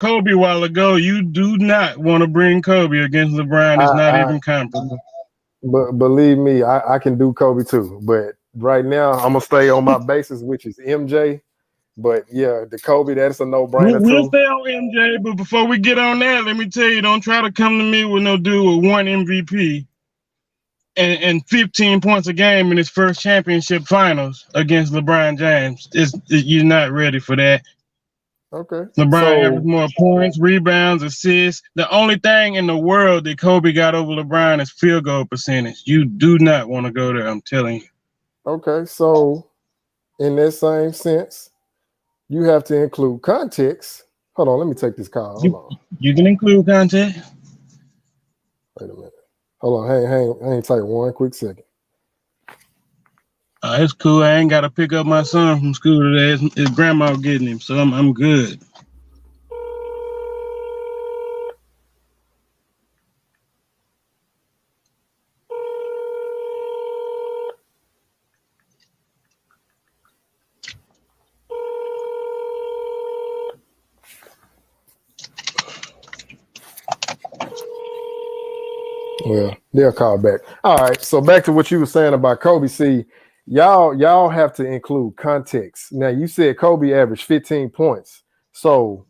Kobe a while ago. You do not want to bring Kobe against LeBron. It's not I even comparable. but believe me, I can do Kobe too. But right now, I'm gonna stay on my basis, which is MJ. But yeah, the Kobe, that's a no brainer We'll too. stay on MJ, but before we get on that, let me tell you, don't try to come to me with no dude with one MVP and 15 points a game in his first championship finals against LeBron James. You're not ready for that. Okay, LeBron averaged so more points, rebounds, assists. The only thing in the world that Kobe got over LeBron is field goal percentage. You do not want to go there, I'm telling you. so in that same sense, you have to include context. Hold on, let me take this call. Hold You, on, you can include content. wait a minute. Hold on, hang tight one quick second. It's cool. I ain't got to pick up my son from school today. His grandma getting him, so I'm good. Well, they'll call back. All right. So back to what you were saying about Kobe. See, y'all have to include context. Now you said Kobe averaged 15 points. So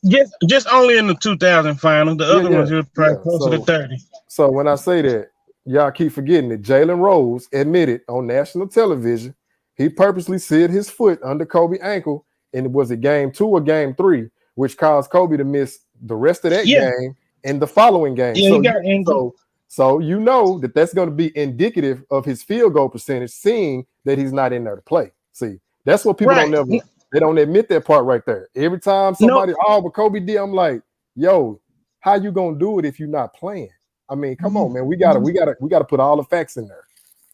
Just only in the 2000 final. The yeah, other yeah, ones, he was probably yeah. closer to 30. So when I say that, y'all keep forgetting that Jalen Rose admitted on national television he purposely slid his foot under Kobe's ankle, and it was a game 2 or game 3, which caused Kobe to miss the rest of that Yeah, game and the following game. yeah, he got injured. So you know that's going to be indicative of his field goal percentage, seeing that he's not in there to play. See, that's what people don't Right. never they don't admit that part right there. Every time No, somebody, oh, but Kobe did, I'm like, yo, how you gonna do it if you're not playing? I mean, come on, man. We gotta put all the facts in there.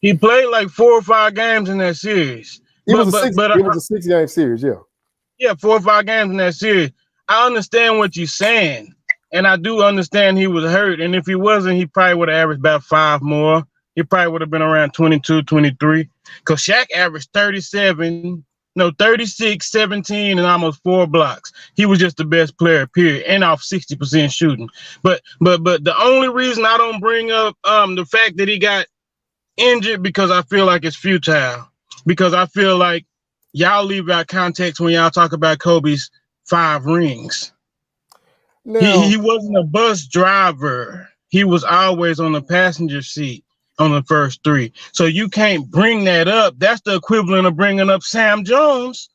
he played like 4 or 5 games in that series. It was a But six. but It was a 6 game series. Yeah. yeah, 4 or 5 games in that series. I understand what you're saying, and I do understand he was hurt. And if he wasn't, he probably would have averaged about 5 more. He probably would have been around 22, 23. Because Shaq averaged 37, no, 36, 17, and almost 4 blocks. He was just the best player, period, and off 60% shooting. But the only reason I don't bring up the fact that he got injured because I feel like it's futile. Because I feel like y'all leave out context when y'all talk about Kobe's 5 rings. He Now, wasn't a bus driver. He was always on the passenger seat on the first 3. So you can't bring that up. That's the equivalent of bringing up Sam Jones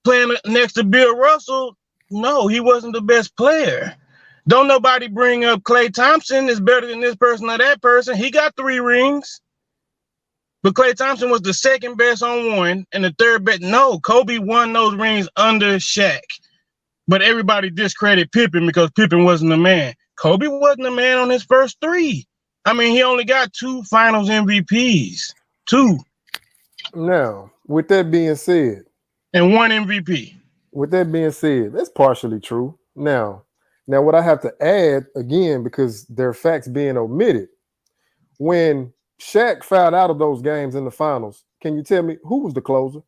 playing next to Bill Russell. No, he wasn't the best player. Don't nobody bring up Klay Thompson is better than this person or that person. He got 3 rings. But Klay Thompson was the second best on 1 and the third best. No, Kobe won those rings under Shaq. But everybody discredited Pippen because Pippen wasn't the man. Kobe wasn't the man on his first 3. I mean, he only got 2 finals MVPs. 2. now, with that being said, And 1 MVP. that's partially true. Now, what I have to add again, because there are facts being omitted, when Shaq fouled out of those games in the finals, can you tell me who was the closer?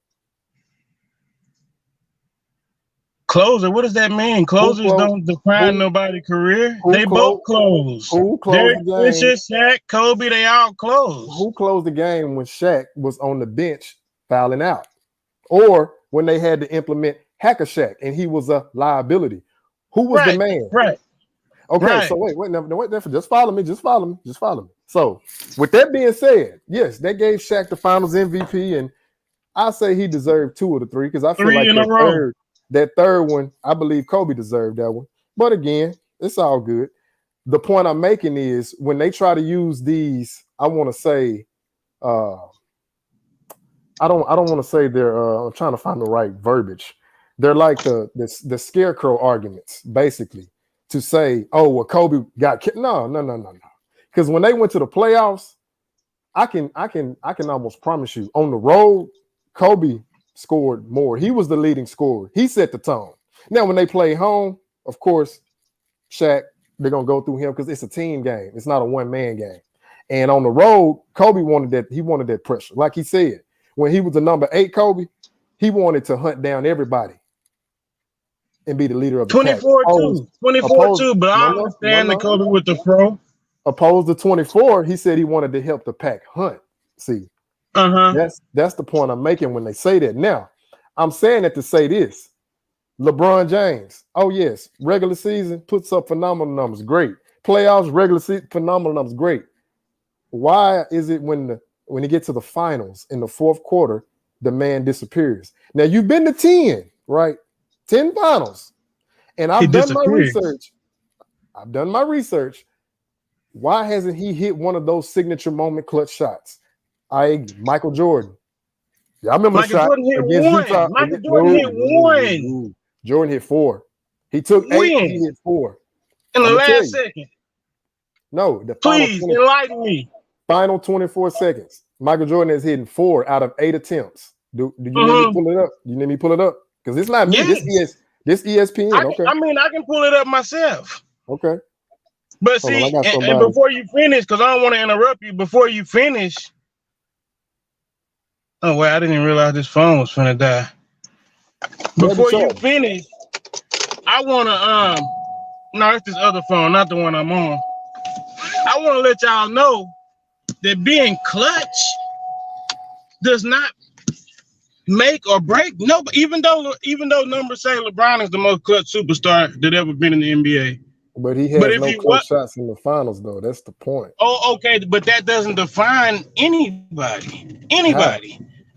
Closer, what does that mean? Who Closers closed? don't define Who nobody's career. who They both closed? close. Who closed Derek the game? Fisher, Shaq, Kobe, they all close. Who closed the game when Shaq was on the bench fouling out, or when they had to implement Hacker Shaq and he was a liability? Who was the Right, man? right, Okay, right. so wait, no, wait, just follow me, just follow me. So, with that being said, yes, they gave Shaq the Finals MVP, and I say he deserved 2 of the 3 because I feel 3 like in a row. that third one, I believe Kobe deserved that one. But again, it's all good. The point I'm making is when they try to use these, I want to say, I don't want to say they're. I'm trying to find the right verbiage. They're like the scarecrow arguments, basically, to say, oh, well, Kobe got killed. No. Because when they went to the playoffs, I can almost promise you on the road, Kobe scored more. He was the leading scorer. He set the tone. Now, when they play home, of course, Shaq, they're gonna go through him because it's a team game. It's not a one-man game. And on the road, Kobe wanted that. He wanted that pressure. Like he said, when he was the number 8, Kobe, he wanted to hunt down everybody. and be the leader of the pack. 24-2. 24-2, but I understand the Kobe with the fro. Opposed to 24, he said he wanted to help the pack hunt. See, that's the point I'm making when they say that. Now, I'm saying that to say this. LeBron James, oh yes, regular season puts up phenomenal numbers, great. Playoffs, regular season, phenomenal numbers, great. Why is it when he gets to the finals in the fourth quarter, the man disappears? Now, you've been to 10, right? 10 finals. And I've done my research. Why hasn't he hit one of those signature moment clutch shots? Michael Jordan. Yeah, I remember Michael Jordan hit one. Michael Jordan hit one. Jordan hit 4. He took 8, he hit 4. In the last second. No, please enlighten me. Final 24 seconds. Michael Jordan is hitting 4 out of 8 attempts. Do you need me pull it up? You need me pull it up? Because it's not me. Yes. This ESPN. I can pull it up myself. Okay. But see, and before you finish, because I don't want to interrupt you, before you finish. Oh, well, I didn't even realize this phone was finna die. Before you finish, I want to, no, it's this other phone, not the one I'm on. I want to let y'all know that being clutch does not make or break. No, even though numbers say LeBron is the most clutch superstar that ever been in the NBA. But he has no clutch shots in the finals, though. That's the point. Oh, okay, but that doesn't define anybody.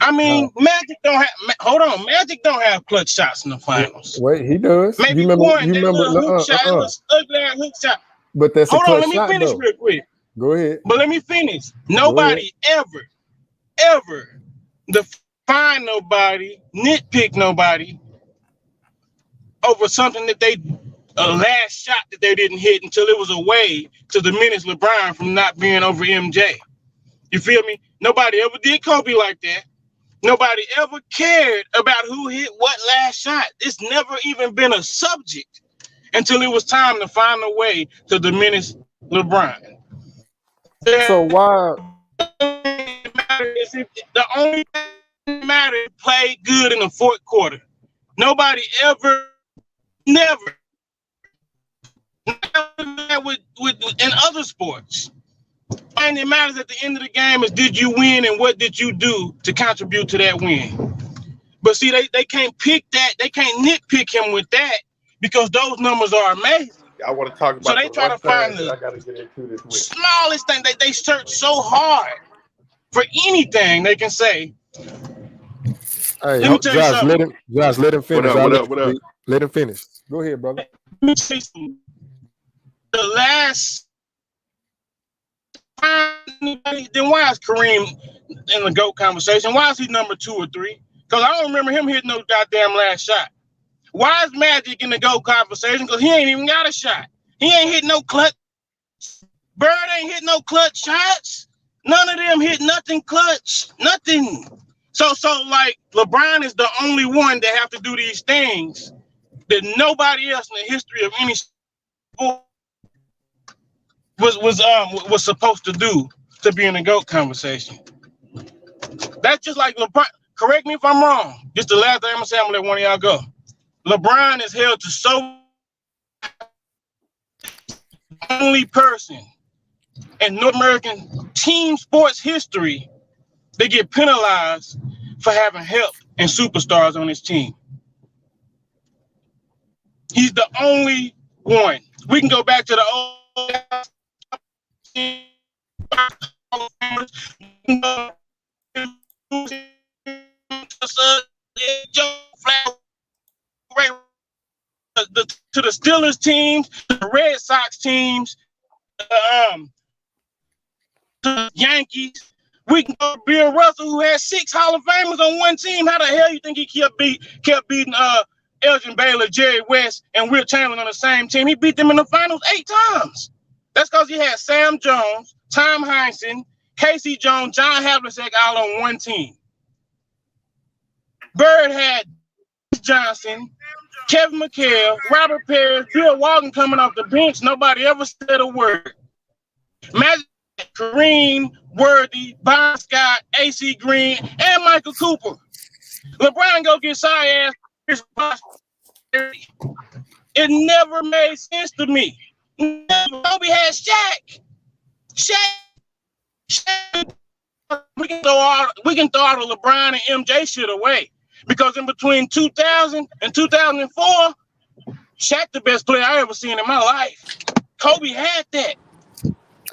I mean, Magic don't have. Hold on, Magic don't have clutch shots in the finals. Wait, he does. Maybe one. You remember hook shot? It was ugly ass hook shot. But that's hold on. Let me finish real quick. Go ahead. But let me finish. Nobody ever define nobody, nitpick nobody over something that they a last shot that they didn't hit until it was a way to diminish LeBron from not being over MJ. You feel me? Nobody ever did Kobe like that. Nobody ever cared about who hit what last shot. It's never even been a subject until it was time to find a way to diminish LeBron. So why? The only thing matter played good in the fourth quarter. Nobody ever, never. With in other sports. And it matters at the end of the game is did you win and what did you do to contribute to that win. But see, they can't pick that, they can't nitpick him with that because those numbers are amazing. I want to talk about so they try to find the smallest thing. They search so hard for anything they can say. Hey, let me tell you something. Let him finish. What up? Let him finish. Go ahead, brother. Let me tell you something. The last then why is Kareem in the GOAT conversation? Why is he number 2 or 3? Because I don't remember him hitting no goddamn last shot. Why is Magic in the GOAT conversation? Because he ain't even got a shot. He ain't hit no clutch. Bird ain't hit no clutch shots. None of them hit nothing clutch. Nothing. So like LeBron is the only one that have to do these things that nobody else in the history of any sport was supposed to do to be in the GOAT conversation. That's just like LeBron. Correct me if I'm wrong. Just the last thing I'm gonna say, I'm gonna let one of y'all go. LeBron is held to so only person in North American team sports history they get penalized for having help and superstars on his team. He's the only one. We can go back to the old to the Steelers teams, the Red Sox teams, the Yankees. We can go to Bill Russell, who had 6 Hall of Famers on one team. How the hell you think he kept beating Elgin Baylor, Jerry West, and Will Chamberlain on the same team? He beat them in the finals 8 times. That's because he had Sam Jones, Tom Heinsohn, Casey Jones, John Havlicek all on one team. Bird had Johnson, Kevin McHale, Robert Parrish, Bill Walton coming off the bench. Nobody ever said a word. Magic, Kareem, Worthy, Bon Scott, AC Green, and Michael Cooper. LeBron go get sorry ass It never made sense to me. Never. Kobe had Shaq. Shaq. We can throw all the LeBron and MJ shit away because in between 2000 and 2004, Shaq the best player I ever seen in my life. Kobe had that.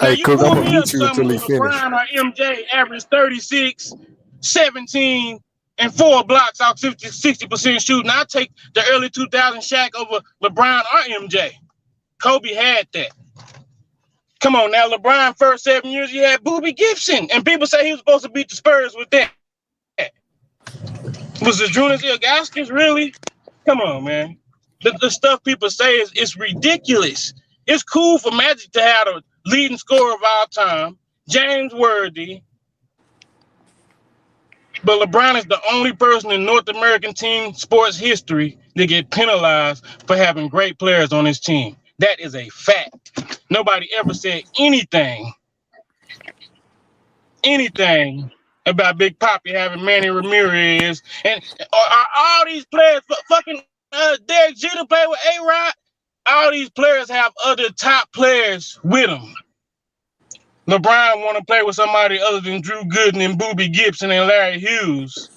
Now Hey, you Cook, I'm pull gonna me up mute you something until he with finish. LeBron or MJ average 36, 17, and 4 blocks out 60% shooting. I take the early 2000 Shaq over LeBron or MJ. Kobe had that. Come on now, LeBron first 7 years he had Boobie Gibson, and people say he was supposed to beat the Spurs with that. Was the Jonas Ilgauskas really? Come on, man. The stuff people say is ridiculous. It's cool for Magic to have the leading scorer of all time, James Worthy, but LeBron is the only person in North American team sports history that get penalized for having great players on his team. That is a fact. Nobody ever said anything about Big Papi having Manny Ramirez and are all these players fucking Derek Jeter play with A-Rod? All these players have other top players with them. LeBron want to play with somebody other than Drew Gooden and Boobie Gibson and Larry Hughes.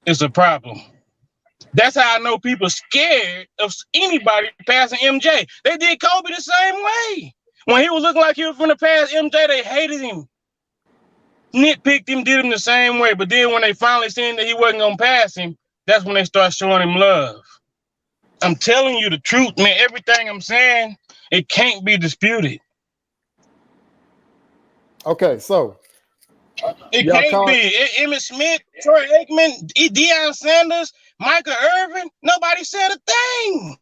It's a problem. That's how I know people scared of anybody passing MJ. They did Kobe the same way. When he was looking like he was going to pass MJ, they hated him. Nitpicked him, did him the same way. But then when they finally seen that he wasn't going to pass him, that's when they start showing him love. I'm telling you the truth, man. Everything I'm saying, it can't be disputed. Okay, so it can't be. Emmitt Smith, Troy Aikman, Deion Sanders, Michael Irvin. Nobody said a thing.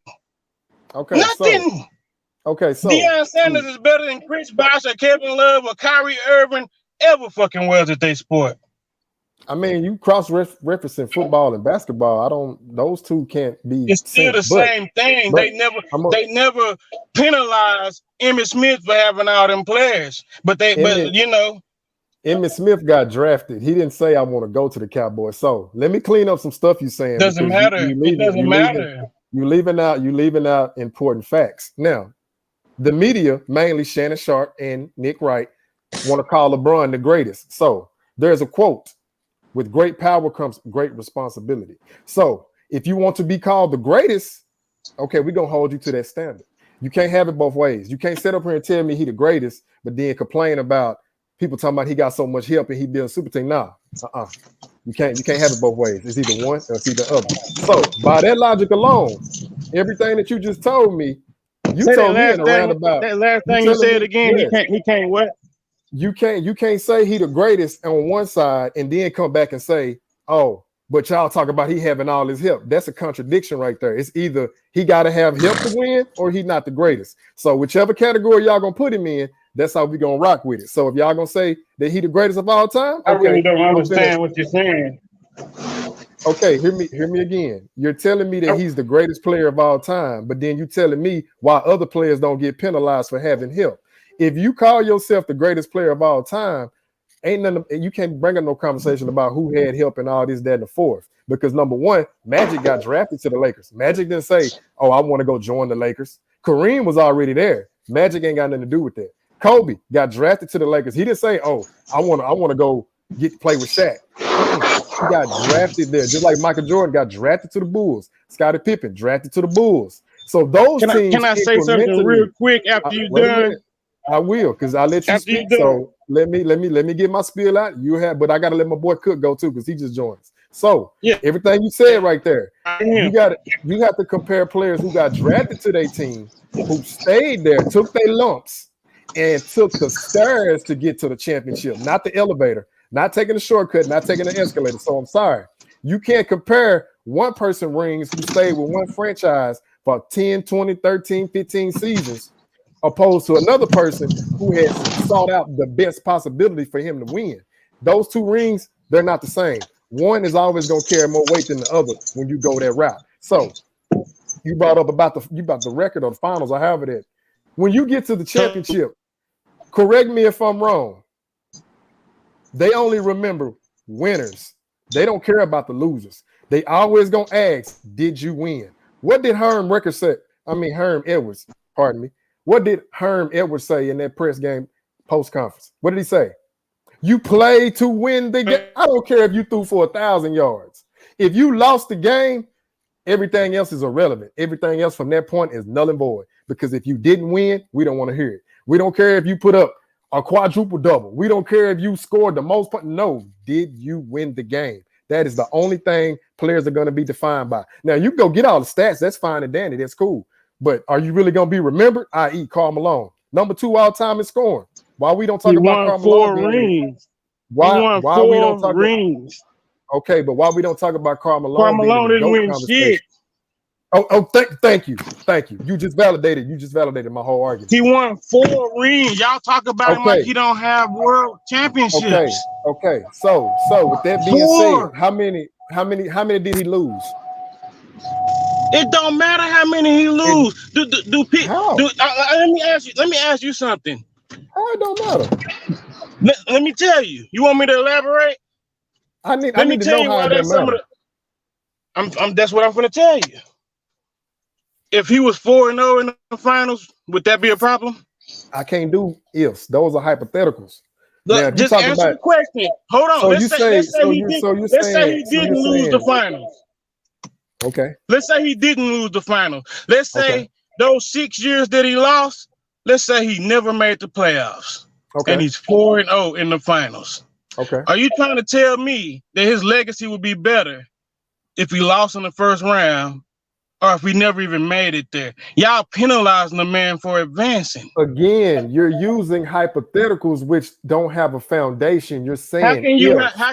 Okay, nothing. So Deion Sanders is better than Chris Bosh or Kevin Love or Kyrie Irving ever fucking was at their sport. I mean, you cross-referencing football and basketball. Those two can't be. It's still the same thing. They never penalized Emmitt Smith for having all them players. But Emmitt Smith got drafted. He didn't say I want to go to the Cowboys. So let me clean up some stuff you're saying. Doesn't matter. It doesn't matter. You're leaving out important facts. Now, the media, mainly Shannon Sharp and Nick Wright, want to call LeBron the greatest. So there's a quote: "With great power comes great responsibility." So if you want to be called the greatest, okay, we're gonna hold you to that standard. You can't have it both ways. You can't sit up here and tell me he the greatest, but then complain about people talking about he got so much help and he built a super team. Nah, you can't have it both ways. It's either one or it's either other. So by that logic alone, everything that you just told me, you told me in a roundabout. That last thing you said again, yes. He can't what? You can't say he the greatest on one side and then come back and say, oh, but y'all talk about he having all his help. That's a contradiction right there. It's either he got to have help to win or he's not the greatest. So whichever category y'all gonna put him in, that's how we gonna rock with it. So if y'all gonna say that he the greatest of all time, I really don't understand what you're saying. Okay, hear me again. You're telling me that he's the greatest player of all time, but then you telling me why other players don't get penalized for having help. If you call yourself the greatest player of all time, ain't nothing. You can't bring up no conversation about who had help and all this, that, and the fourth. Because number one, Magic got drafted to the Lakers. Magic didn't say, "Oh, I want to go join the Lakers." Kareem was already there. Magic ain't got nothing to do with that. Kobe got drafted to the Lakers. He didn't say, "Oh, I want to go play with Shaq." He got drafted there, just like Michael Jordan got drafted to the Bulls. Scottie Pippen drafted to the Bulls. So those teams. Can I say something real quick after you're done? I will, because I'll let you speak. So let me get my spiel out. But I gotta let my boy Cook go too, because he just joined us. So everything you said right there, you have to compare players who got drafted to their team, who stayed there, took their lumps, and took the stairs to get to the championship, not the elevator, not taking the shortcut, not taking the escalator. So I'm sorry. You can't compare one person rings who stayed with one franchise for 10, 20, 13, 15 seasons, opposed to another person who has sought out the best possibility for him to win. Those two rings, they're not the same. One is always going to carry more weight than the other when you go that route. So you brought up about the record or the finals or however that. When you get to the championship, correct me if I'm wrong, they only remember winners. They don't care about the losers. They always going to ask, did you win? What did Herm Edwards say? Herm Edwards, pardon me. What did Herm Edwards say in that press game post conference? What did he say? You play to win the game. I don't care if you threw for 1,000 yards. If you lost the game, everything else is irrelevant. Everything else from that point is null and void. Because if you didn't win, we don't want to hear it. We don't care if you put up a quadruple double. We don't care if you scored the most points. No, did you win the game? That is the only thing players are going to be defined by. Now, you can go get all the stats. That's fine and dandy. That's cool. But are you really going to be remembered? I.e. Karl Malone. Number 2 all time in scoring. Why we don't talk about Karl Malone? 4 rings. Why we don't talk rings? Okay, but why we don't talk about Karl Malone? Karl Malone didn't win shit. Thank you. You just validated my whole argument. He won 4 rings. Y'all talk about him like he don't have world championships. Okay. So with that being said, how many did he lose? It don't matter how many he lose. Let me ask you something. How it don't matter? Let me tell you. You want me to elaborate? I need to know how that matters. That's what I'm going to tell you. If he was 4-0 in the finals, would that be a problem? I can't do ifs. Those are hypotheticals. Look, just answer the question. Hold on. Let's say he didn't lose the finals. Okay. Let's say he didn't lose the finals. Let's say those 6 years that he lost, let's say he never made the playoffs. Okay. And he's 4-0 in the finals. Okay. Are you trying to tell me that his legacy would be better if he lost in the first round or if we never even made it there? Y'all penalizing the man for advancing. Again, you're using hypotheticals which don't have a foundation. You're saying how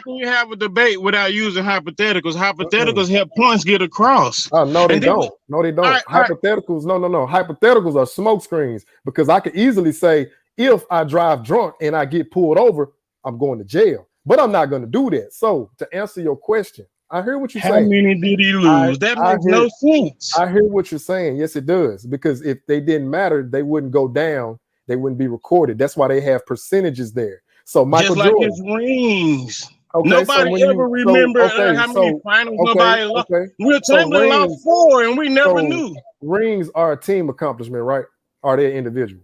can you have a debate without using hypotheticals? Hypotheticals help points get across. Oh, no, they don't. No, they don't. Hypotheticals, no. Hypotheticals are smoke screens because I could easily say if I drive drunk and I get pulled over, I'm going to jail. But I'm not going to do that. So to answer your question, I hear what you're saying. How many did he lose? That makes no sense. I hear what you're saying. Yes, it does. Because if they didn't matter, they wouldn't go down. They wouldn't be recorded. That's why they have percentages there. So Michael Jordan. Just like his rings. Okay, nobody ever remember how many finals nobody lost. Will Chamberlain lost 4 and we never knew. Rings are a team accomplishment, right? Are they individual?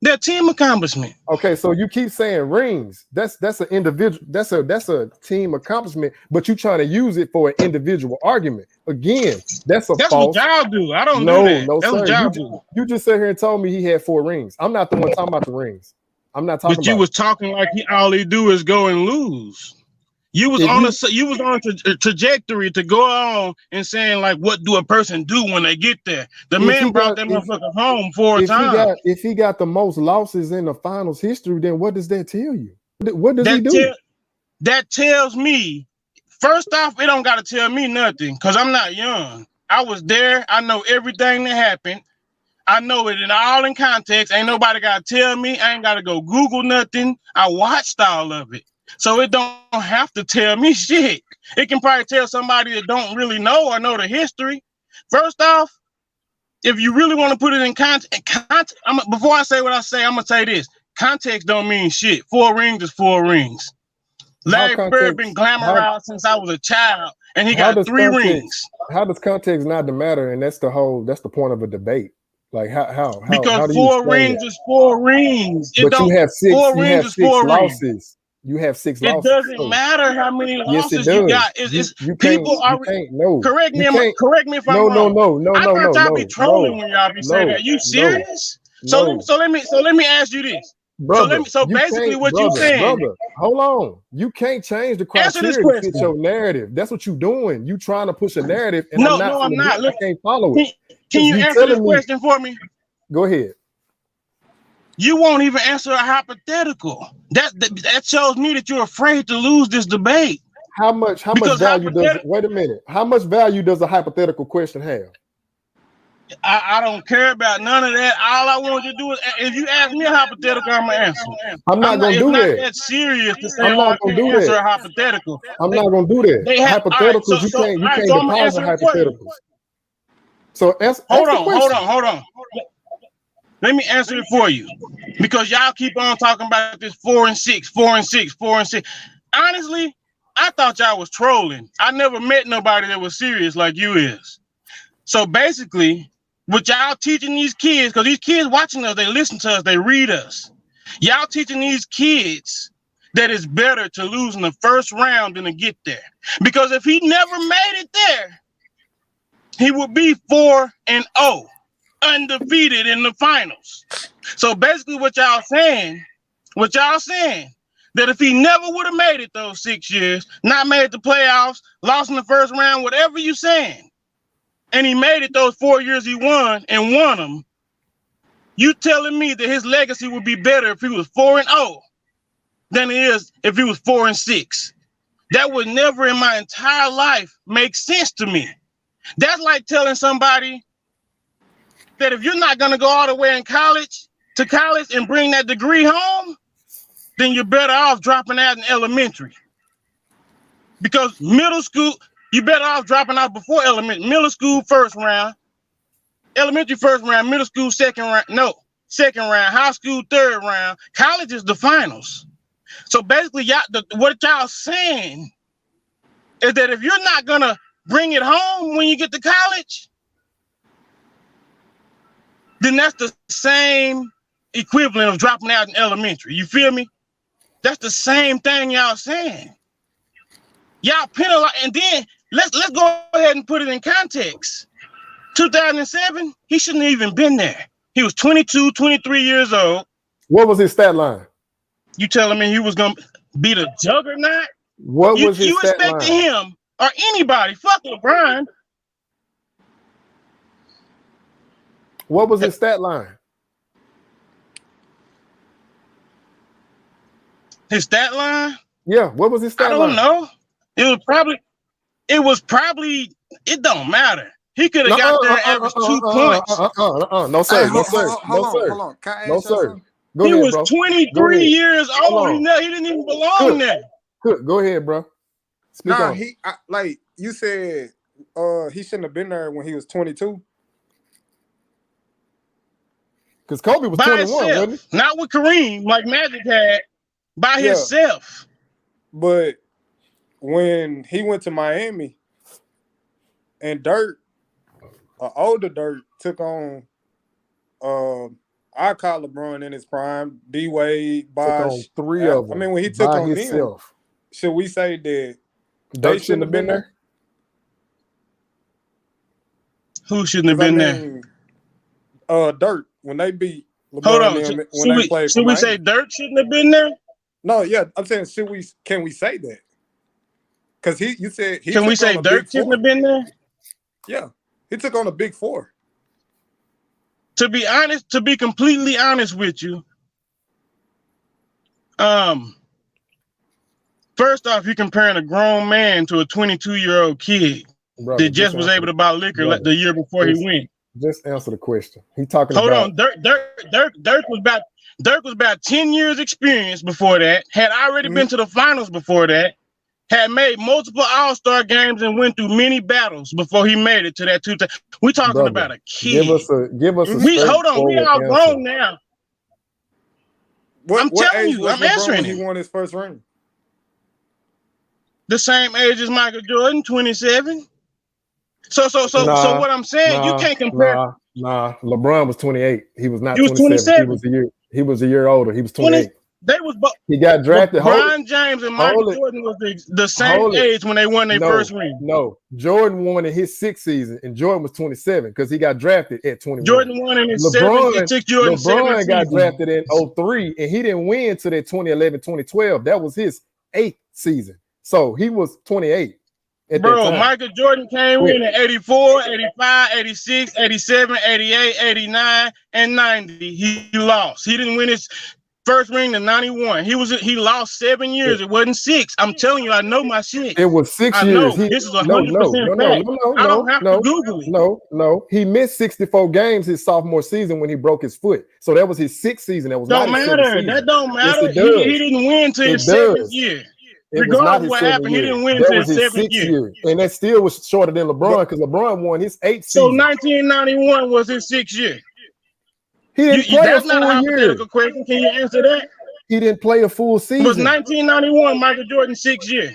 They're team accomplishment. Okay, so you keep saying rings. That's an individual. That's a team accomplishment. But you trying to use it for an individual argument. Again, that's false. What y'all do. I don't know that. No, that's sir. What y'all do. You just sat here and told me he had 4 rings. I'm not the one talking about the rings. I'm not talking. But you was talking like all he do is go and lose. You was on a trajectory to go on and saying like, what do a person do when they get there? The man brought that motherfucker home 4 times. If he got the most losses in the finals history, then what does that tell you? What does he do? That tells me, first off, it don't got to tell me nothing because I'm not young. I was there. I know everything that happened. I know it in context. Ain't nobody got to tell me. I ain't got to go Google nothing. I watched all of it. So it don't have to tell me shit. It can probably tell somebody that don't really know or know the history. First off, if you really want to put it in context, before I say what I say, I'm going to say this. Context don't mean shit. 4 rings is 4 rings. Larry Bird been glamorized since I was a child, and he got 3 rings. How does context not matter? And that's the point of a debate. Like how because 4 rings is 4 rings. But you have 6. 4 rings is 4 losses. Rings. You have 6 losses. It doesn't matter how many losses you got. People are correct me if I'm wrong. No. I thought y'all be trolling when y'all be saying that. You serious? So let me ask you this. Brother, so basically what you saying. Brother, hold on. You can't change the criteria to fit your narrative. That's what you're doing. You trying to push a narrative and I'm not. I can't follow it. Can you answer this question for me? Go ahead. You won't even answer a hypothetical. That shows me that you're afraid to lose this debate. How much value does wait a minute? How much value does a hypothetical question have? I don't care about none of that. All I want you to do is if you ask me a hypothetical, I'm gonna answer. I'm not gonna do that. It's not that serious to say I can't answer a hypothetical. I'm not gonna do that. Hypotheticals, you can't deposit hypotheticals. So hold on. Let me answer it for you, because y'all keep on talking about this 4 and 6. Honestly, I thought y'all was trolling. I never met nobody that was serious like you is. So basically, what y'all teaching these kids, because these kids watching us, they listen to us, they read us. Y'all teaching these kids that it's better to lose in the first round than to get there. Because if he never made it there, he would be 4-0, undefeated in the finals. So basically what y'all saying, that if he never would have made it those 6 years, not made the playoffs, lost in the first round, whatever you saying, and he made it those 4 years he won and won them, you telling me that his legacy would be better if he was 4-0 than it is if he was 4-6. That would never in my entire life make sense to me. That's like telling somebody that if you're not gonna go all the way to college and bring that degree home, then you're better off dropping out in elementary. Because middle school, you're better off dropping out before middle school first round, elementary first round, middle school second round, high school third round, college is the finals. So basically, what y'all saying is that if you're not gonna bring it home when you get to college, then that's the same equivalent of dropping out in elementary. You feel me? That's the same thing y'all saying. Y'all penalize, and then let's go ahead and put it in context. 2007, he shouldn't have even been there. He was 22, 23 years old. What was his stat line? You telling me he was gonna be the juggernaut? What was his stat line? You expected him or anybody, fuck LeBron. What was his stat line? His stat line? Yeah, what was his stat line? I don't know. It was probably, it don't matter. He could have got there and averaged 2 points. No, sir. No, sir. Hold on. Can I ask you something? He was 23 years old. He didn't even belong there. Good. Go ahead, bro. Speak on. Like you said, he shouldn't have been there when he was 22. Because Kobe was 21, wasn't he? Not with Kareem, like Magic had, by himself. But when he went to Miami and Dirk, older Dirk, took on I call LeBron in his prime, D Wade, Bosh. Took on 3 of them. I mean, when he took on himself, should we say that Dirk shouldn't have been there? Who shouldn't have been there? Dirk, when they beat LeBron. Hold on. Should we say Dirk shouldn't have been there? No, yeah, I'm saying can we say that? Because you said he can we say Dirk shouldn't have been there? Yeah, he took on a big 4. To be completely honest with you, first off, you're comparing a grown man to a 22-year-old kid that just was able to buy liquor the year before he went. Just answer the question. He talking Hold about. on, Dirk was about 10 years experience before that. Had already been to the finals before that. Had made multiple All-Star games and went through many battles before he made it to that 2000. We're talking about a kid. Give us a hold on, we all grown now. I'm telling you, I'm answering it. He won his first ring. The same age as Michael Jordan, 27. So what I'm saying, you can't compare. LeBron was 28. He was not. He was 27. He was a year older. He was 28. He got drafted. LeBron James and Michael Jordan was the same age when they won their first ring. No, Jordan won in his 6th season, and Jordan was 27 because he got drafted at 21. Jordan won in his 7th. It took Jordan LeBron got drafted in 03, and he didn't win to that 2011, 2012. That was his 8th season. So he was 28. Bro, Michael Jordan came in 84, 85, 86, 87, 88, 89, and 90. He lost. He didn't win his first ring to 91. He lost 7 years. It wasn't 6. I'm telling you, I know my shit. It was 6 years. This is 100% fact. I don't have to Google it. No. He missed 64 games his sophomore season when he broke his foot. So that was his 6th season. That was don't matter. That don't matter. He didn't win to his 7th year. Regardless of what happened, he didn't win until his 7th year. And that still was shorter than LeBron because LeBron won his 8th season. So 1991 was his 6th year. He didn't play that's a full not a year. hypothetical question. Can you answer that? He didn't play a full season. Was 1991 Michael Jordan's 6th year?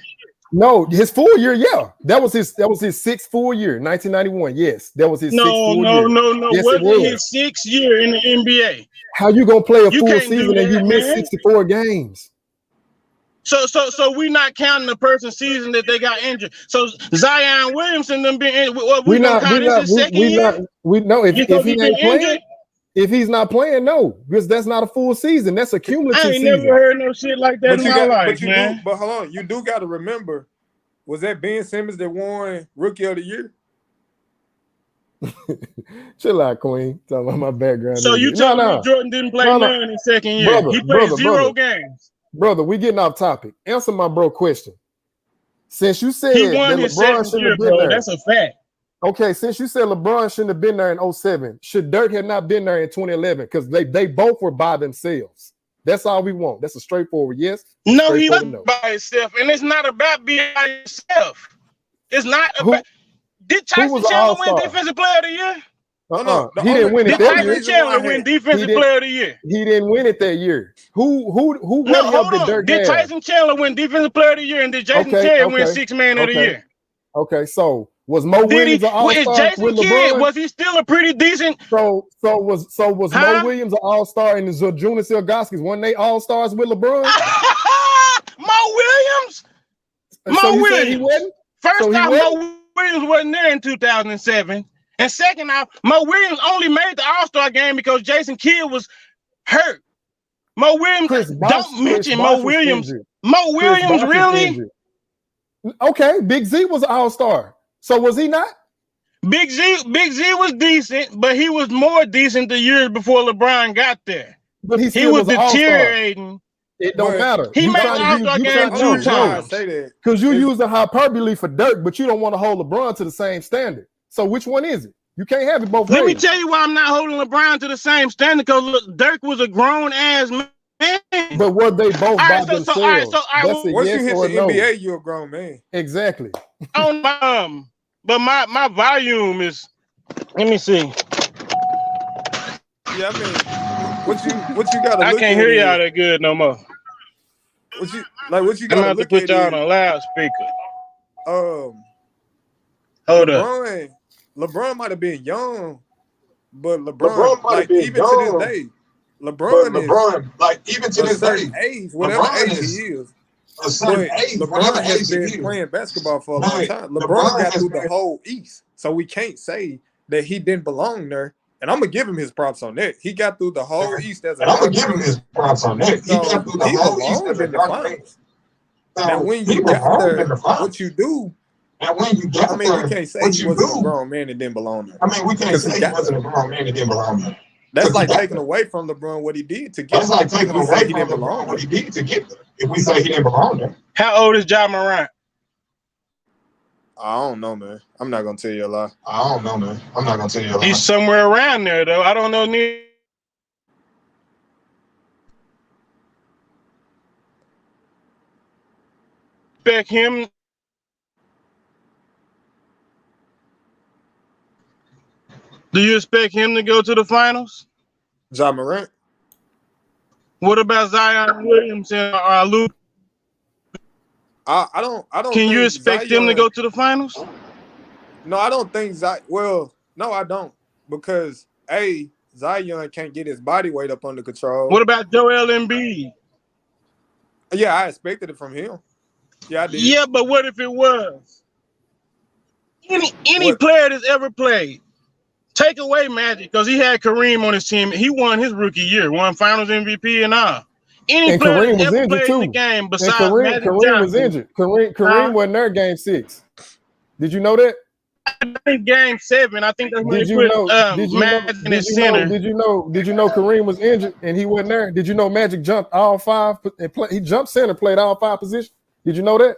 No, his full year, yeah. That was his sixth full year, 1991. Yes, that was his sixth full year. No. Yes, Wasn't it was. his 6th year in the NBA? How you gonna play a You full can't do season and you that, miss man. 64 games? So we not counting the person's season that they got injured. So Zion Williamson them been injured. What we gonna count this his second year? If he ain't playing, injured? if he's not playing, no, because that's not a full season. That's a cumulative I ain't season. never heard no shit like that in my life, man. But hold on, you do got to remember, was that Ben Simmons that won Rookie of the Year? Chill out, Queen. Talking about my background. So you telling me Jordan didn't play none in his second year? He played zero games. Brother, we getting off topic. Answer my bro question. Since you said he won that his LeBron second year, bro, that's a fact. Okay, since you said LeBron shouldn't have been there in 07, should Dirk have not been there in 2011? Because they both were by themselves. That's all we want. That's a straightforward yes. No, he wasn't by himself, and it's not about being by himself. It's not about. Did Tyson Chandler win Defensive Player of the Year? He didn't win it that year. Did Tyson Chandler win Defensive Player of the Year? He didn't win it that year. Who no, hold on. Did Tyson Chandler win Defensive Player of the Year, and did Jason Kidd win Sixth Man of the Year? Okay, so was Mo Williams an all-star with LeBron? Was he still a pretty decent? So was Mo Williams an all-star and Zydrunas Ilgauskas? Weren't they all-stars with LeBron? Mo Williams. Mo Williams. He wasn't? First off, Mo Williams wasn't there in 2007, and second off, Mo Williams only made the All-Star game because Jason Kidd was hurt. Mo Williams. Don't mention Mo Williams. Mo Williams, really? Okay, Big Z was an all-star. So was he not? Big Z was decent, but he was more decent the years before LeBron got there. But he was deteriorating. It don't matter. He made the All-Star game 2 times. Because you use the hyperbole for Dirk, but you don't want to hold LeBron to the same standard. So which one is it? You can't have it both ways. Let me tell you why I'm not holding LeBron to the same standard, because Dirk was a grown-ass man. But were they both by themselves? Once you hit the NBA, you're a grown man. Exactly. But my volume is. Let me see. Yeah, I mean, what you got to? I can't hear y'all that good no more. What you got? I'm about to put y'all on a loudspeaker. Hold up. LeBron might have been young, but LeBron like even to this day. LeBron like even to this day, age, whatever age he is. LeBron has been playing basketball for a long time. LeBron got through the whole East, so we can't say that he didn't belong there. And I'm gonna give him his props on that. He got through the whole East as a. I'm gonna give him his props on that. He got through the whole East as a finals. Now, when you got there, what you do? And when you get, we can't say he wasn't a grown man and didn't belong there. We can't say he wasn't a grown man and didn't belong there. That's like taking away from LeBron what he did to get. That's like taking away from LeBron what he did to get there. If we say he didn't belong there. How old is Ja Morant? I don't know, man. I'm not gonna tell you a lie. I don't know, man. I'm not gonna tell you a lie. He's somewhere around there, though. I don't know. Expect him. Do you expect him to go to the finals? Ja Morant. What about Zion Williamson or Luke? I don't. Can you expect them to go to the finals? No, I don't think Zion. Well, no, I don't, because Zion can't get his body weight up under control. What about Joel Embiid? Yeah, I expected it from him. Yeah, I did. Yeah, but what if it was any player that's ever played? Take away Magic, because he had Kareem on his team. He won his rookie year, won Finals MVP and all. Any player that ever played in the game besides Magic Kareem was injured. Kareem wasn't there game 6. Did you know that? I think game 7. I think that's when they put Magic in his center. Did you know Kareem was injured and he wasn't there? Did you know Magic jumped all 5? He jumped center, played all 5 positions. Did you know that?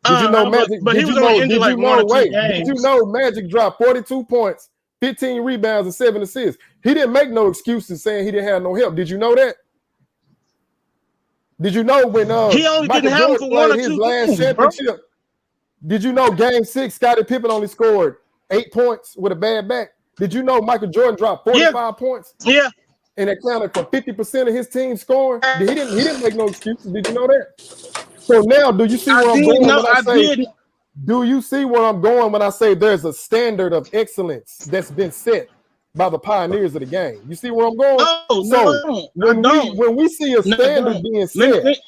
Did you know Magic? But he was only injured like 1 or 2 games. Did you know Magic dropped 42 points, 15 rebounds, and 7 assists? He didn't make no excuses saying he didn't have no help. Did you know that? Did you know when he only Michael didn't have Jordan for 1 or 2 his last championship? Bro. Did you know game 6, Scottie Pippen only scored 8 points with a bad back? Did you know Michael Jordan dropped 45 points? Yeah. And accounted for 50% of his team scoring? He didn't make no excuses. Did you know that? So now, do you see where I'm going when I say? did. Do you see where I'm going when I say there's a standard of excellence that's been set by the pioneers of the game? You see where I'm going? When we see a standard being set,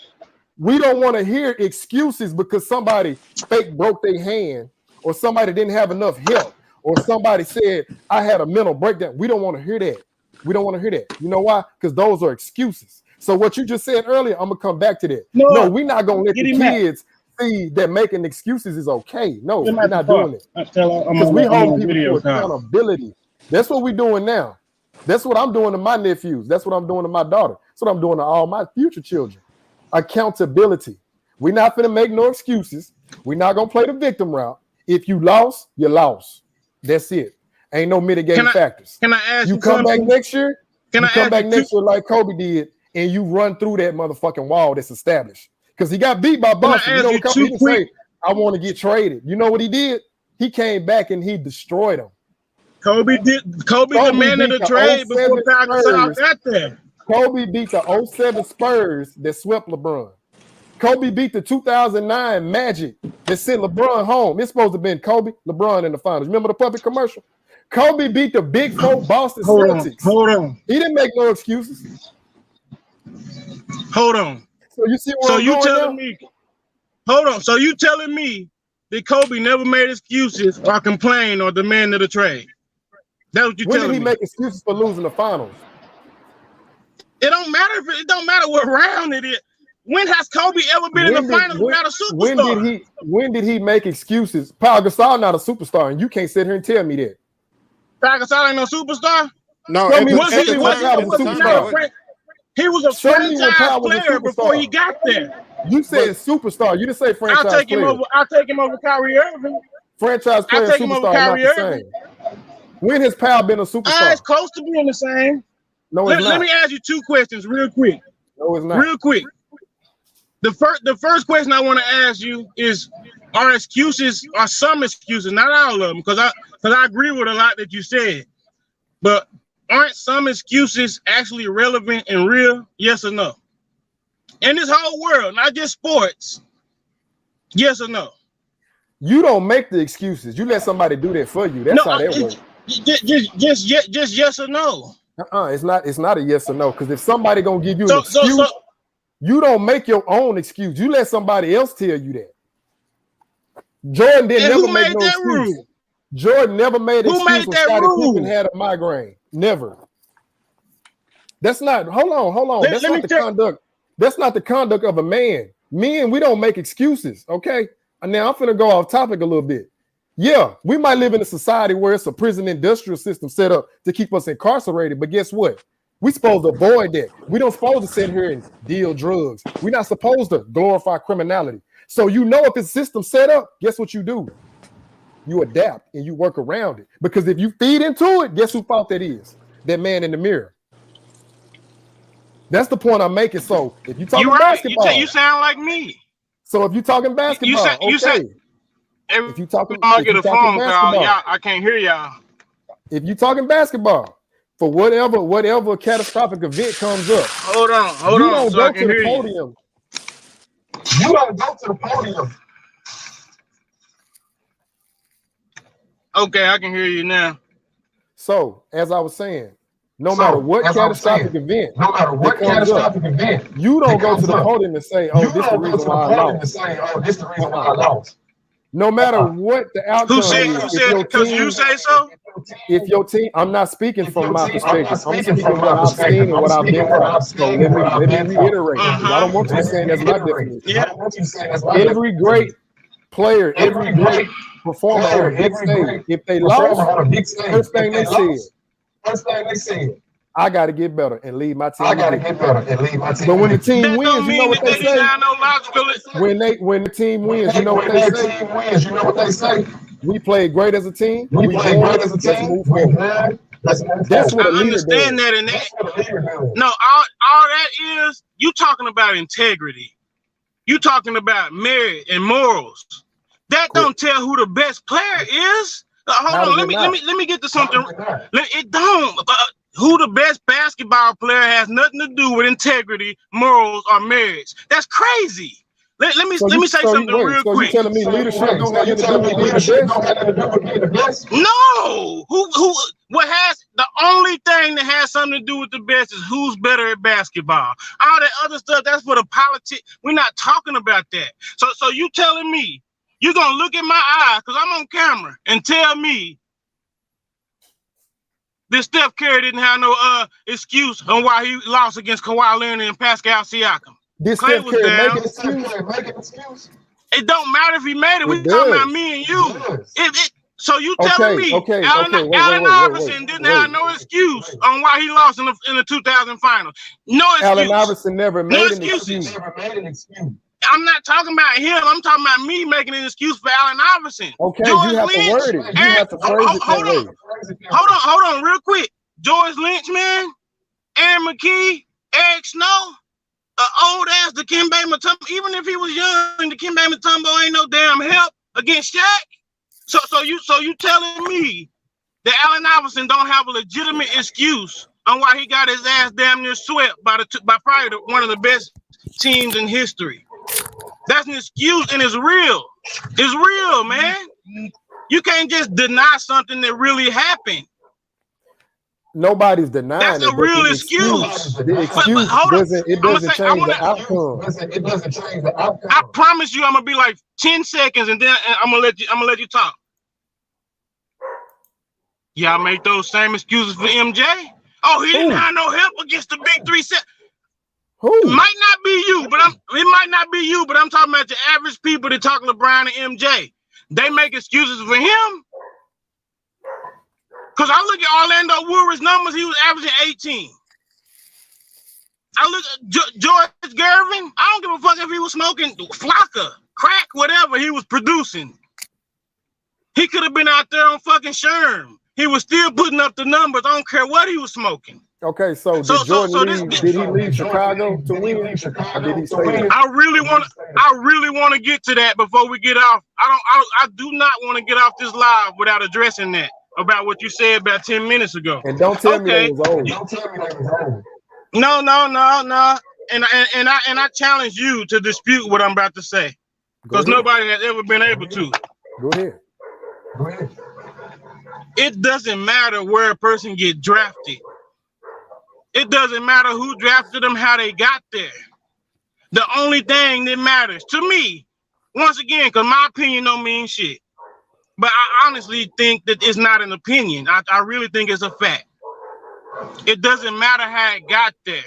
we don't want to hear excuses because somebody fake broke their hand or somebody didn't have enough help or somebody said I had a mental breakdown. We don't want to hear that. We don't want to hear that. You know why? Because those are excuses. So what you just said earlier, I'm gonna come back to that. No, we're not gonna let the kids see that making excuses is okay. No, we're not doing it. Because we hold people to accountability. That's what we're doing now. That's what I'm doing to my nephews. That's what I'm doing to my daughter. That's what I'm doing to all my future children. Accountability. We're not gonna make no excuses. We're not gonna play the victim route. If you lost, you lost. That's it. Ain't no mitigating factors. Can I ask you come something? back next year? Can I come back next year like Kobe did, and you run through that motherfucking wall that's established? Because he got beat by Boston. You know what Kobe didn't say? I want to get traded. You know what he did? He came back and he destroyed him. Kobe demanded a trade before Gasol got there. Kobe beat the 07 Spurs that swept LeBron. Kobe beat the 2009 Magic that sent LeBron home. It's supposed to have been Kobe, LeBron in the finals. Remember the puppet commercial? Kobe beat the Big Four Boston Celtics. Hold on. He didn't make no excuses. Hold on. So you see what I'm telling me? Hold on. So you telling me that Kobe never made excuses or complained or demanded a trade? That's what you telling me. When did he make excuses for losing the finals? It don't matter it don't matter what round it is. When has Kobe ever been in the finals without a superstar? When did he make excuses? Paul Gasol not a superstar, and you can't sit here and tell me that. Paul Gasol ain't no superstar? No, he was a franchise player before he got there. You said superstar. You didn't say franchise player. I'll take him over Kyrie Irving. Franchise player, superstar, not the same. When has Powell been a superstar? It's close to being the same. No, it's not. Let me ask you two questions real quick. No, it's not. Real quick. The first question I want to ask you is, are some excuses, not all of them, because I agree with a lot that you said, but aren't some excuses actually relevant and real? Yes or no? In this whole world, not just sports. Yes or no? You don't make the excuses. You let somebody do that for you. That's how that works. Just yes or no. It's not a yes or no. Because if somebody gonna give you an excuse, you don't make your own excuse. You let somebody else tell you that. Jordan never make no excuse. Jordan never made an excuse when Scottie Pippen had a migraine. Never. That's not. Hold on. That's not the conduct. That's not the conduct of a man. Men, we don't make excuses. Okay. And now I'm finna go off topic a little bit. Yeah, we might live in a society where it's a prison industrial system set up to keep us incarcerated. But guess what? We're supposed to avoid that. We don't supposed to sit here and deal drugs. We're not supposed to glorify criminality. So you know if it's system set up, guess what you do? You adapt and you work around it. Because if you feed into it, guess whose fault that is? That man in the mirror. That's the point I'm making. So if you talking basketball, you sound like me. So if you're talking basketball, if you talking, I get a phone call, y'all, I can't hear y'all. If you talking basketball, for whatever catastrophic event comes up, hold on, you don't go to the podium. You don't go to the podium. Okay, I can hear you now. So, as I was saying, no matter what catastrophic event, you don't go to the podium and say, "Oh, this is the reason why I lost." No matter what the outcome is, because you say so. If your team, I'm not speaking from my perspective. I'm speaking what I've seen and what I've been through. So let me reiterate. I don't want you to say that's my definition. Every great player, every great performer on a big stage, if they lost, first thing they said, I got to get better and lead my team. But when the team wins, you know what they say. When the team wins, you know what they say. We played great as a team. We played great as a team. That's what a leader does. I understand that, and that. No, all that is you talking about integrity. You talking about merit and morals. That don't tell who the best player is. Hold on, let me get to something. It don't. Who the best basketball player has nothing to do with integrity, morals, or merits. That's crazy. Let me say something real quick. So you telling me leadership don't have anything to do with being the best? No. What has the only thing that has something to do with the best is who's better at basketball. All that other stuff, that's for the politics. We're not talking about that. So you telling me you're gonna look in my eyes because I'm on camera and tell me that Steph Curry didn't have no excuse on why he lost against Kawhi Leonard and Pascal Siakam. This Clay Steph was Curry down. make an excuse? It don't matter if he made it. We talking about me and you. So you telling me Allen Iverson didn't have no excuse on why he lost in the 2000 finals? No excuse. Allen Iverson never made an excuse. I'm not talking about him. I'm talking about me making an excuse for Allen Iverson. Okay, George you have Lynch, to word it. You have to phrase it that way. Hold on, real quick. George Lynch, man, Aaron McKee, Eric Snow, old ass Dikembe Mutombo. Even if he was young, Dikembe Mutombo ain't no damn help against Shaq. So you telling me that Allen Iverson don't have a legitimate excuse on why he got his ass damn near swept by probably one of the best teams in history? That's an excuse, and it's real. It's real, man. You can't just deny something that really happened. Nobody's denying that's a real excuse. The excuse doesn't change the outcome. It doesn't change the outcome. I promise you, I'm gonna be like 10 seconds, and then I'm gonna let you talk. Y'all make those same excuses for MJ. Oh, he didn't have no help against the big three set. It might not be you, but I'm talking about the average people that talk LeBron and MJ. They make excuses for him. Because I look at Orlando Woodward's numbers, he was averaging 18. I look at George Gervin, I don't give a fuck if he was smoking flocka, crack, whatever he was producing. He could have been out there on fucking Sherm. He was still putting up the numbers. I don't care what he was smoking. Okay, so did he leave Chicago to win? Or did he stay there? I really want to get to that before we get off. I do not want to get off this live without addressing that about what you said about 10 minutes ago. And don't tell me that was old. No. And I challenge you to dispute what I'm about to say. Because nobody has ever been able to. Go ahead. It doesn't matter where a person get drafted. It doesn't matter who drafted them, how they got there. The only thing that matters to me, once again, because my opinion don't mean shit, but I honestly think that it's not an opinion. I really think it's a fact. It doesn't matter how it got there.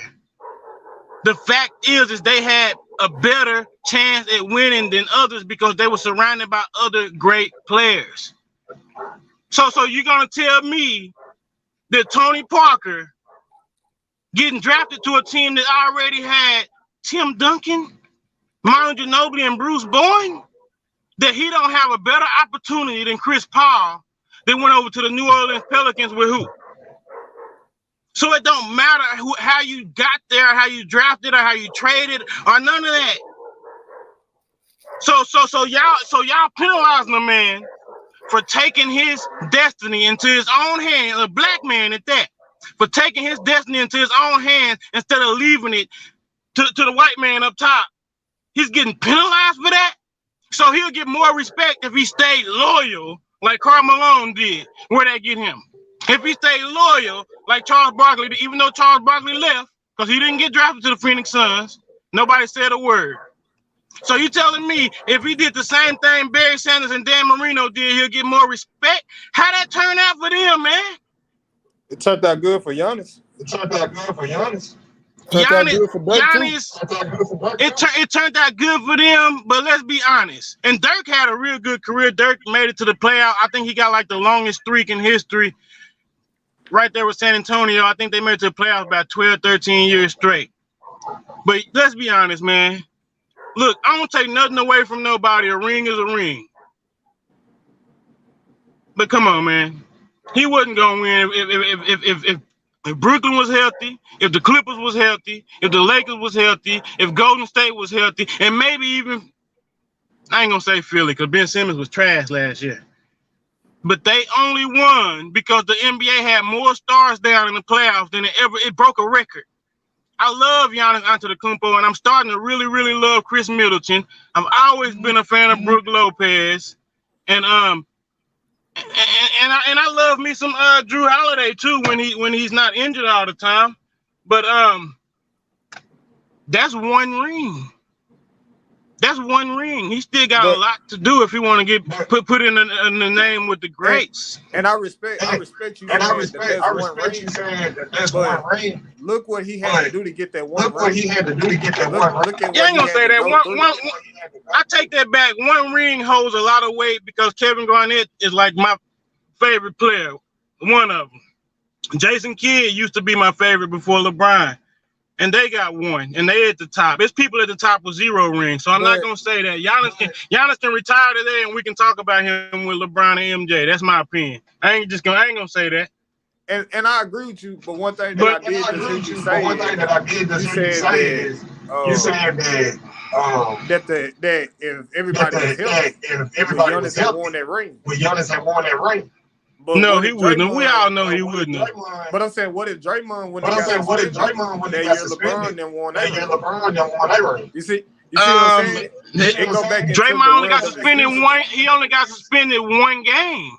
The fact is they had a better chance at winning than others because they were surrounded by other great players. So you're gonna tell me that Tony Parker getting drafted to a team that already had Tim Duncan, Manu Ginobili, and Bruce Bowen, that he don't have a better opportunity than Chris Paul that went over to the New Orleans Pelicans with who? So it don't matter how you got there, how you drafted, or how you traded, or none of that. So y'all penalizing a man for taking his destiny into his own hands, a black man at that, for taking his destiny into his own hands instead of leaving it to the white man up top. He's getting penalized for that. So he'll get more respect if he stayed loyal like Karl Malone did. Where'd that get him? If he stayed loyal like Charles Barkley, even though Charles Barkley left, because he didn't get drafted to the Phoenix Suns, nobody said a word. So you telling me if he did the same thing Barry Sanders and Dan Marino did, he'll get more respect? How that turn out for them, man? It turned out good for Giannis. It turned out good for them, but let's be honest. And Dirk had a real good career. Dirk made it to the playoff. I think he got like the longest streak in history right there with San Antonio. I think they made it to the playoffs about 12, 13 years straight. But let's be honest, man. Look, I don't take nothing away from nobody. A ring is a ring. But come on, man. He wasn't going to win if Brooklyn was healthy, if the Clippers was healthy, if the Lakers was healthy, if Golden State was healthy, and maybe even, I ain't going to say Philly because Ben Simmons was trash last year. But they only won because the NBA had more stars down in the playoffs than it broke a record. I love Giannis Antetokounmpo, and I'm starting to really, really love Chris Middleton. I've always been a fan of Brook Lopez, and I love me some Drew Holiday too when he's not injured all the time. But that's one ring. That's one ring. He still got a lot to do if he want to get put in the name with the greats. And I respect you. And I respect you saying that that's one ring. Look what he had to do to get that one. Look what he had to do to get that one. Look at you ain't gonna say that. One, I take that back. One ring holds a lot of weight because Kevin Garnett is like my favorite player. One of them. Jason Kidd used to be my favorite before LeBron. And they got one, and they at the top. It's people at the top with 0 rings, so I'm not gonna say that. Giannis can retire today, and we can talk about him with LeBron and MJ. That's my opinion. I ain't gonna say that. And I agree with you, but one thing that I did just hear you say is you said that if everybody was Giannis had won that ring. But no, he wouldn't. We all know he wouldn't. But I'm saying, what if Draymond wouldn't have got that year LeBron then won that ring? You see what I'm saying? It go back Draymond only got suspended one. He only got suspended one game.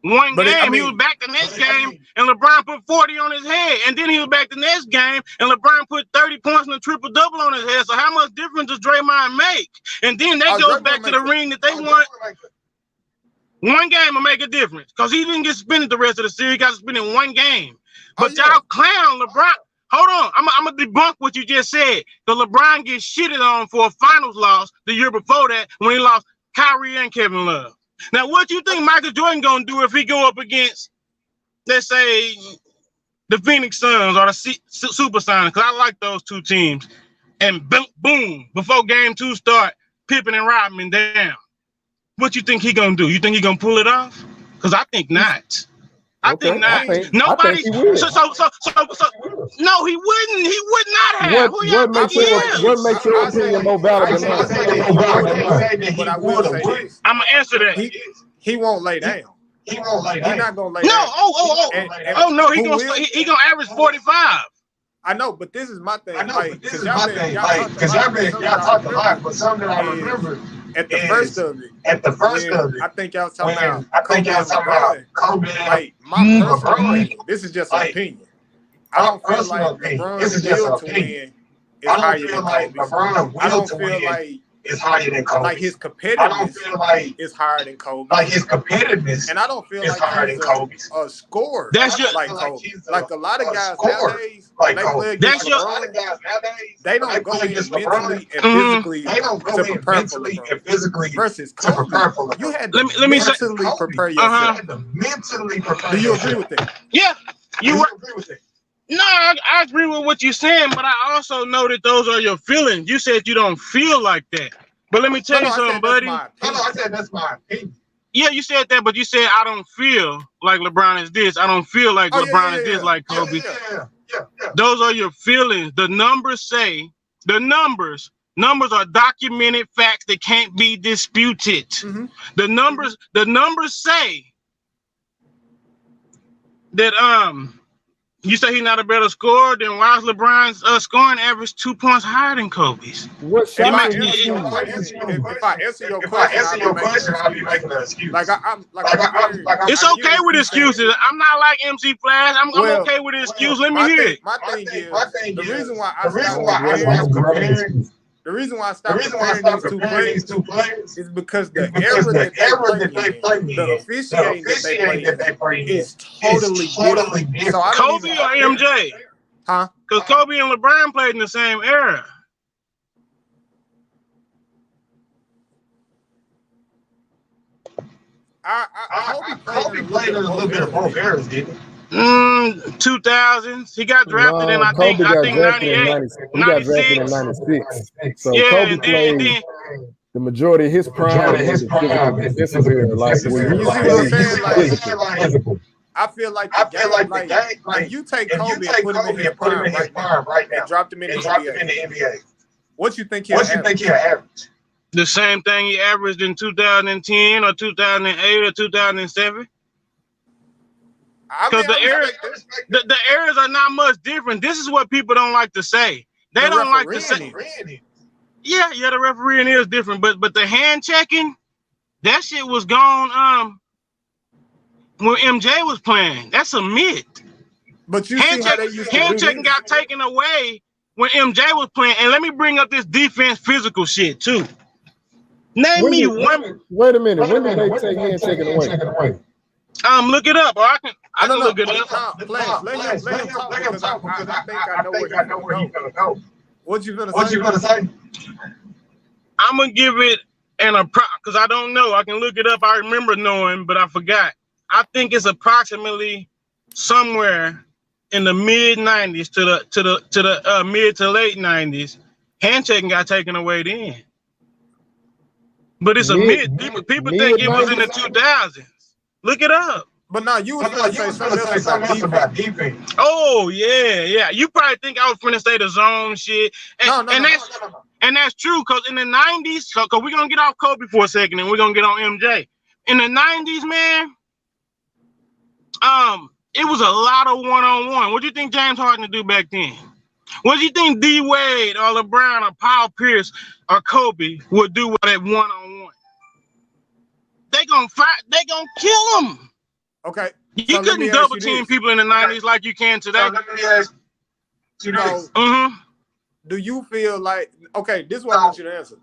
One game. He was back the next game, and LeBron put 40 on his head. And then he was back the next game, and LeBron put 30 points and a triple-double on his head. So how much difference does Draymond make? And then that goes back to the ring that they won. One game will make a difference because he didn't get suspended the rest of the series. He got suspended in one game. But y'all clown LeBron. Hold on. I'm going to debunk what you just said. Because LeBron gets shitted on for a finals loss the year before that when he lost Kyrie and Kevin Love. Now, what you think Michael Jordan going to do if he go up against, let's say, the Phoenix Suns or the Supersonics? Because I like those two teams. And boom, before game 2 start, Pippen and Rodman down. What you think he gonna do? You think he gonna pull it off? Because I think not. I think not. Nobody. So, no, he wouldn't. He would not have. What makes your opinion more valid than mine? But I will say this. I'm gonna answer that. He won't lay down. He's not gonna lay down. Oh no, he gonna average 45. I know, but this is my thing. Because y'all talked a lot, but something I remember. At the first of it, I think y'all talking about Kobe. Like my personal opinion, this is just an opinion. I don't feel like LeBron's will to win is higher than Kobe's. I don't feel like is higher than Kobe. Like his competitiveness, I don't feel like is higher than Kobe. Like his competitiveness, and I don't feel like higher than Kobe's. A scorer. That's your like Kobe. Like a lot of guys nowadays, like they play against LeBron. They don't go in mentally and physically to prepare for LeBron. Versus Kobe. You had to mentally prepare yourself. Mentally prepare. Do you agree with that? Yeah, you agree with that. No, I agree with what you're saying, but I also know that those are your feelings. You said you don't feel like that. But let me tell you something, buddy. I said that's my opinion. Yeah, you said that, but you said I don't feel like LeBron is this. I don't feel like LeBron is this like Kobe. Yeah. Those are your feelings. The numbers say, numbers are documented facts that can't be disputed. Mm-hmm. The numbers say that you say he's not a better scorer, then why is LeBron's scoring average 2 points higher than Kobe's? What shot? If I answer your question, I'll be making an excuse. It's okay with excuses. I'm not like MC Flash. I'm okay with the excuse. Let me hear it. My thing is the reason why I The reason why I stopped comparing these two players is because the era that they play in, the officiating that they play in is totally different. So Kobe or MJ? Huh? Because Kobe and LeBron played in the same era. Kobe played in a little bit of both eras, didn't he? 2000s. He got drafted in, I think 98. He got drafted in 96. So yeah, Kobe played the majority of his prime. I feel like the game, like you take Kobe and put him in his prime right now, and dropped him in the NBA. What you think he'll average? The same thing he averaged in 2010 or 2008 or 2007. Because the eras are not much different. This is what people don't like to say. They don't like to say. Yeah, the refereeing is different, but the hand checking, that shit was gone. When MJ was playing, that's a myth. But you see how they used to hand checking got taken away when MJ was playing. And let me bring up this defense physical shit too. Name me one. Wait a minute. When did they take hand checking away? Look it up, or I can look it up. Let him talk because I think I know where he's gonna go. What you gonna say? I'm gonna give it because I don't know. I can look it up. I remember knowing, but I forgot. I think it's approximately somewhere in the mid 90s to the mid to late 90s. Hand checking got taken away then. But it's a myth. People think it was in the 2000s. Look it up. But now you was going to say something about defense. Oh yeah. You probably think I was finna say the zone shit. And that's true, because in the 90s, because we're gonna get off Kobe for a second and we're gonna get on MJ. In the 90s, man, it was a lot of one-on-one. What do you think James Harden would do back then? What do you think D Wade or LeBron or Paul Pierce or Kobe would do with that one-on-one? They gonna fight. They gonna kill them. Okay. You couldn't double team people in the 90s like you can today. So let me ask you this. Do you feel like, okay, this is what I want you to answer.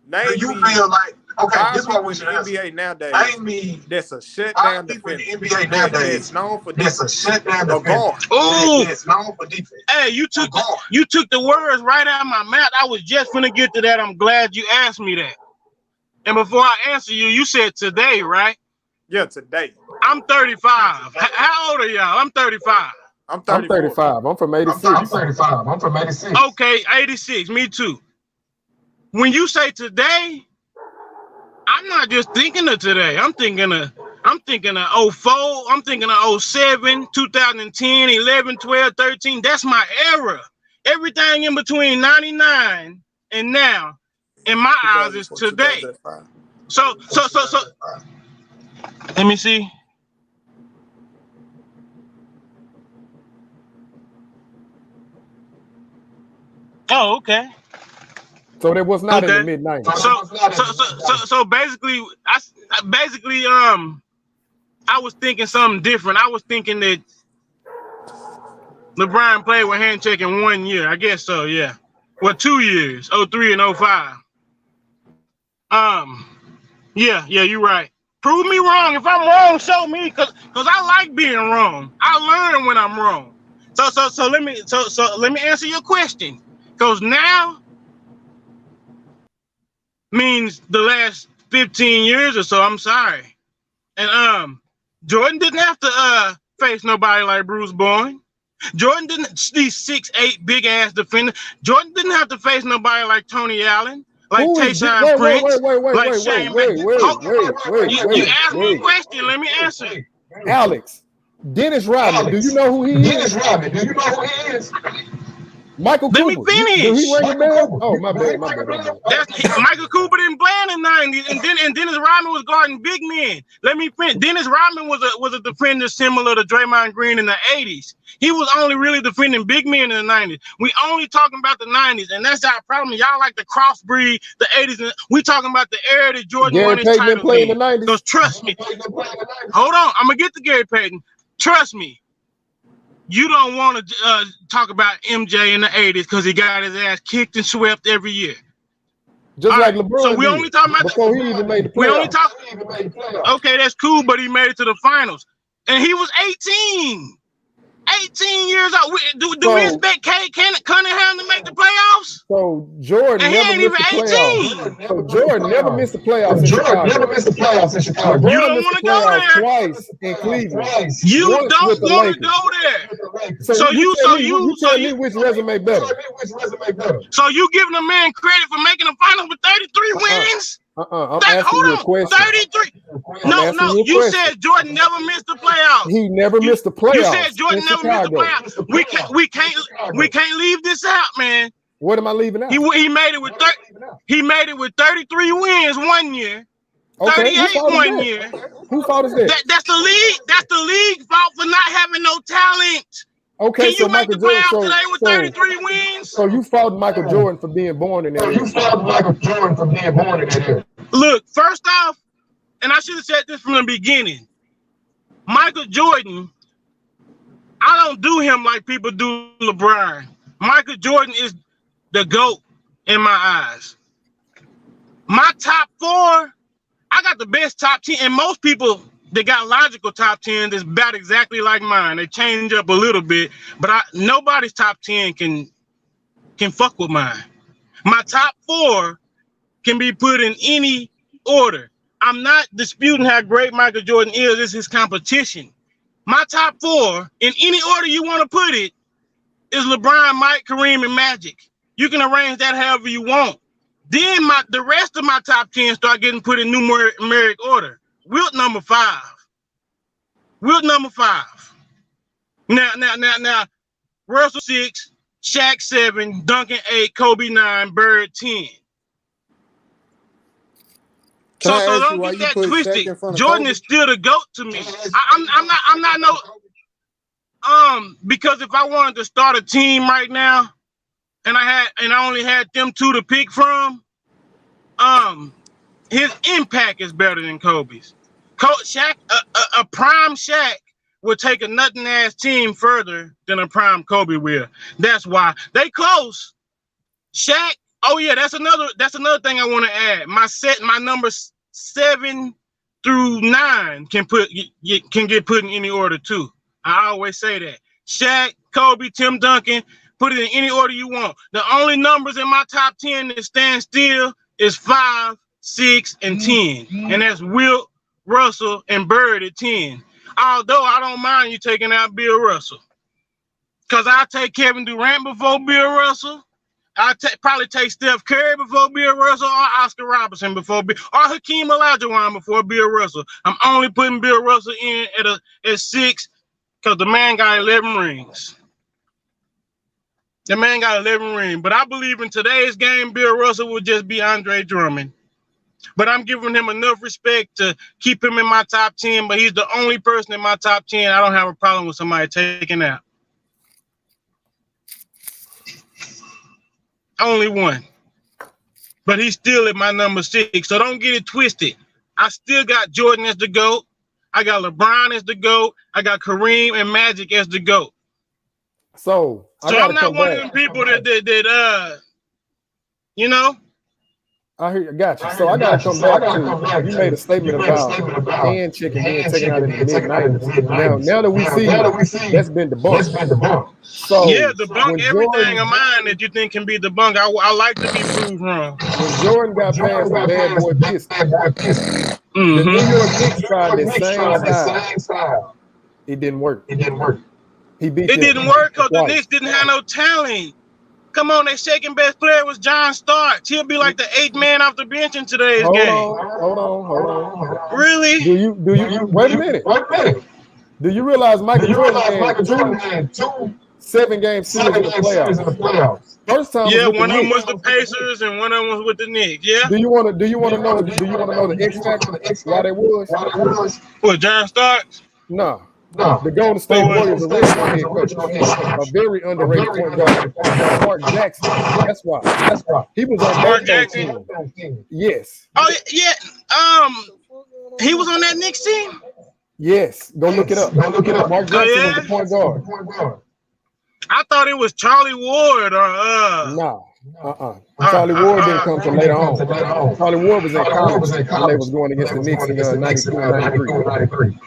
Do you feel like, okay, this is what I want you to answer. NBA nowadays, name me that's a shutdown defense. In the NBA nowadays, it's known for defense. That's a shutdown defense. Oh, it's known for defense. Hey, you took the words right out of my mouth. I was just finna get to that. I'm glad you asked me that. And before I answer you, you said today, right? Yeah, today. I'm 35. How old are y'all? I'm 35. I'm 35. I'm from 86. I'm 35. I'm from 86. Okay, 86. Me too. When you say today, I'm not just thinking of today. I'm thinking of 04. I'm thinking of 07, 2010, 11, 12, 13. That's my era. Everything in between 99 and now, in my eyes, is today. So. Let me see. Oh, okay. So that was not in the mid 90s. So basically, I was thinking something different. I was thinking that LeBron played with hand checking 1 year. I guess so. Yeah. Well, 2 years, 03 and 05. Yeah, you're right. Prove me wrong. If I'm wrong, show me, because I like being wrong. I learn when I'm wrong. So let me answer your question. Because now means the last 15 years or so. I'm sorry. And Jordan didn't have to face nobody like Bruce Bowen. Jordan didn't, these 6'8" big ass defenders. Jordan didn't have to face nobody like Tony Allen, like Tayshaun Prince, like Shane. Wait. You asked me a question. Let me answer. Alex, Dennis Rodman. Do you know who he is? Dennis Rodman. Do you know who he is? Michael Let Cooper. me finish. Do he ring a bell? Oh, my bad. Michael Cooper didn't play in the 90s, and Dennis Rodman was guarding big men. Let me finish. Dennis Rodman was a defender similar to Draymond Green in the 80s. He was only really defending big men in the 90s. We only talking about the 90s, and that's our problem. Y'all like the crossbreed, the 80s. And we talking about the era that Jordan won his title in. Because trust me. Hold on. I'm going to get to Gary Payton. Trust me. You don't want to talk about MJ in the 80s because he got his ass kicked and swept every year. Just like LeBron. So we only talking about before he even made the playoffs. Okay, that's cool, but he made it to the finals. And he was 18. 18 years old. Do we expect Cunningham to make the playoffs? So Jordan never missed the playoffs. So Jordan never missed the playoffs in Chicago. You don't want to go there. Twice in Cleveland. You don't want to go there. So you tell me which resume better. So you giving a man credit for making the finals with 33 wins? I'm asking you a question. 33. No. You said Jordan never missed the playoffs. He never missed the playoffs. You said Jordan never missed the playoffs. We can't leave this out, man. What am I leaving out? He made it with 33 wins 1 year. Okay, 38 one year. Who fault is that? That's the league. That's the league fault for not having no talent. Okay, Can so you make Michael the playoffs Jordan, today with 33 wins? So you fault Michael Jordan for being born in that era. You fault Michael Jordan for being born in that era. Look, first off, and I should have said this from the beginning, Michael Jordan, I don't do him like people do LeBron. Michael Jordan is the GOAT in my eyes. My top 4, I got the best top 10, and most people that got logical top 10 is about exactly like mine. They change up a little bit, but nobody's top 10 can fuck with mine. My top 4 can be put in any order. I'm not disputing how great Michael Jordan is. It's his competition. My top 4, in any order you want to put it, is LeBron, Mike, Kareem, and Magic. You can arrange that however you want. Then the rest of my top 10 start getting put in numeric order. Wilt number 5. Wilt number 5. Now, Russell 6, Shaq 7, Duncan 8, Kobe 9, Bird 10. So don't get that twisted. Jordan is still the GOAT to me. I'm not no because if I wanted to start a team right now and I only had them 2 to pick from, his impact is better than Kobe's. Shaq, a prime Shaq will take a nothing ass team further than a prime Kobe will. That's why they close. Shaq. Oh yeah, that's another thing I want to add. My numbers 7 through 9 can get put in any order too. I always say that. Shaq, Kobe, Tim Duncan, put it in any order you want. The only numbers in my top 10 that stand still is 5, 6, and 10. And that's Wilt, Russell, and Bird at 10. Although I don't mind you taking out Bill Russell. Because I'll take Kevin Durant before Bill Russell. I'll probably take Steph Curry before Bill Russell, or Oscar Robertson before Bill, or Hakeem Olajuwon before Bill Russell. I'm only putting Bill Russell in at 6 because the man got 11 rings. The man got 11 rings. But I believe in today's game, Bill Russell will just be Andre Drummond. But I'm giving him enough respect to keep him in my top 10, but he's the only person in my top 10 I don't have a problem with somebody taking out. Only one. But he's still at my number 6. So don't get it twisted. I still got Jordan as the GOAT. I got LeBron as the GOAT. I got Kareem and Magic as the GOAT. So I'm not one of them people that you know. I hear you. Got you. So I gotta come back to you made a statement about hand checking being taken out in the mid-90s. Now that we see that's been debunked. So yeah, debunk everything of mine that you think can be debunked. I like to be proved wrong. When Jordan got past the bad boy kiss, the New York Knicks tried the same style. It didn't work. He beat it didn't work because the Knicks didn't have no talent. Come on, their second best player was John Starks. He'll be like the 8th man off the bench in today's game. Hold on. Really? Do you wait a minute. Do you realize Michael Jordan had 2 7-game series in the playoffs? First time. Yeah, one of them was the Pacers and one of them was with the Knicks. Yeah. Do you want to know the X factor why they was? What, John Starks? No. The Golden State Warriors original head coach, a very underrated point guard, Mark Jackson. That's why. He was on Mark Jackson. Team. Yes. Oh yeah. He was on that Knicks team. Yes. Go look it up. Mark Jackson was the point guard. I thought it was Charlie Ward or No. Charlie Ward didn't come till later on. Charlie Ward was in college when they was going against the Knicks in 92 and 93.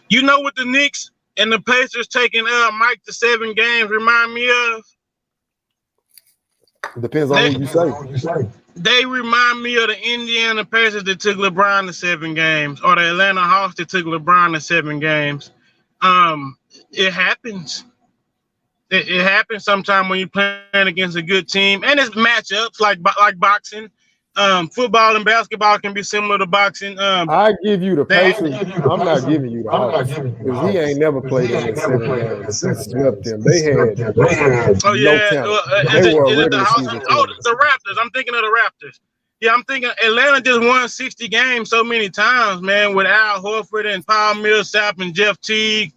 You know what the Knicks and the Pacers taking Mike to 7 games remind me of? Depends on who you say. They remind me of the Indiana Pacers that took LeBron to 7 games, or the Atlanta Hawks that took LeBron to 7 games. It happens. It happens sometimes when you're playing against a good team, and it's matchups like boxing. Football and basketball can be similar to boxing. I give you the Pacers. I'm not giving you the Hawks because he ain't never played in the 7 games. He swept them. They had oh yeah, no talent. They were the Raptors. I'm thinking of the Raptors. Yeah, I'm thinking Atlanta just won 60 games so many times, man, with Al Horford and Paul Millsap and Jeff Teague.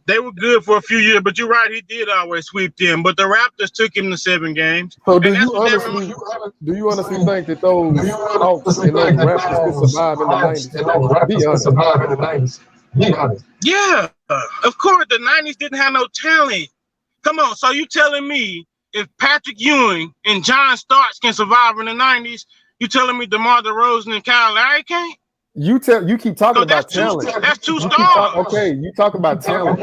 They were good for a few years, but you're right, he did always sweep them. But the Raptors took him to 7 games. So do you honestly think that those Hawks and those Raptors could survive in the 90s? Be honest. Yeah, of course, the 90s didn't have no talent. Come on, so you telling me if Patrick Ewing and John Starks can survive in the 90s, you telling me DeMar DeRozan and Kyle Lowry can't? You keep talking about talent. That's 2 stars. Okay, you talk about talent.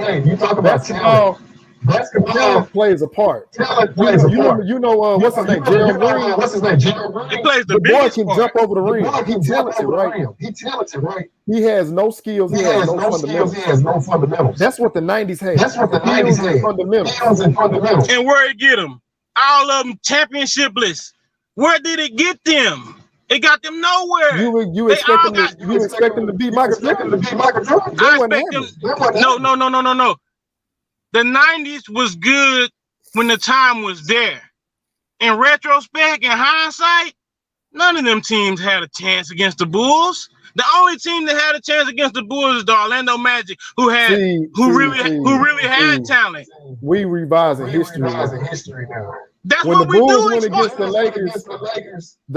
Basketball plays a part. You know what's his name? Gerald Green. He plays the boy can part. jump over the ring. He's talented, right? He has no skills. He has no fundamentals. That's what the 90s had. Fundamentals. And where it get them? All of them championshipless. Where did it get them? It got them nowhere. You expect them to be Michael Jordan? No. The 90s was good when the time was there. In retrospect, in hindsight, none of them teams had a chance against the Bulls. The only team that had a chance against the Bulls is the Orlando Magic, who really had talent. We revising history now. That's when what the Bulls went doing. against the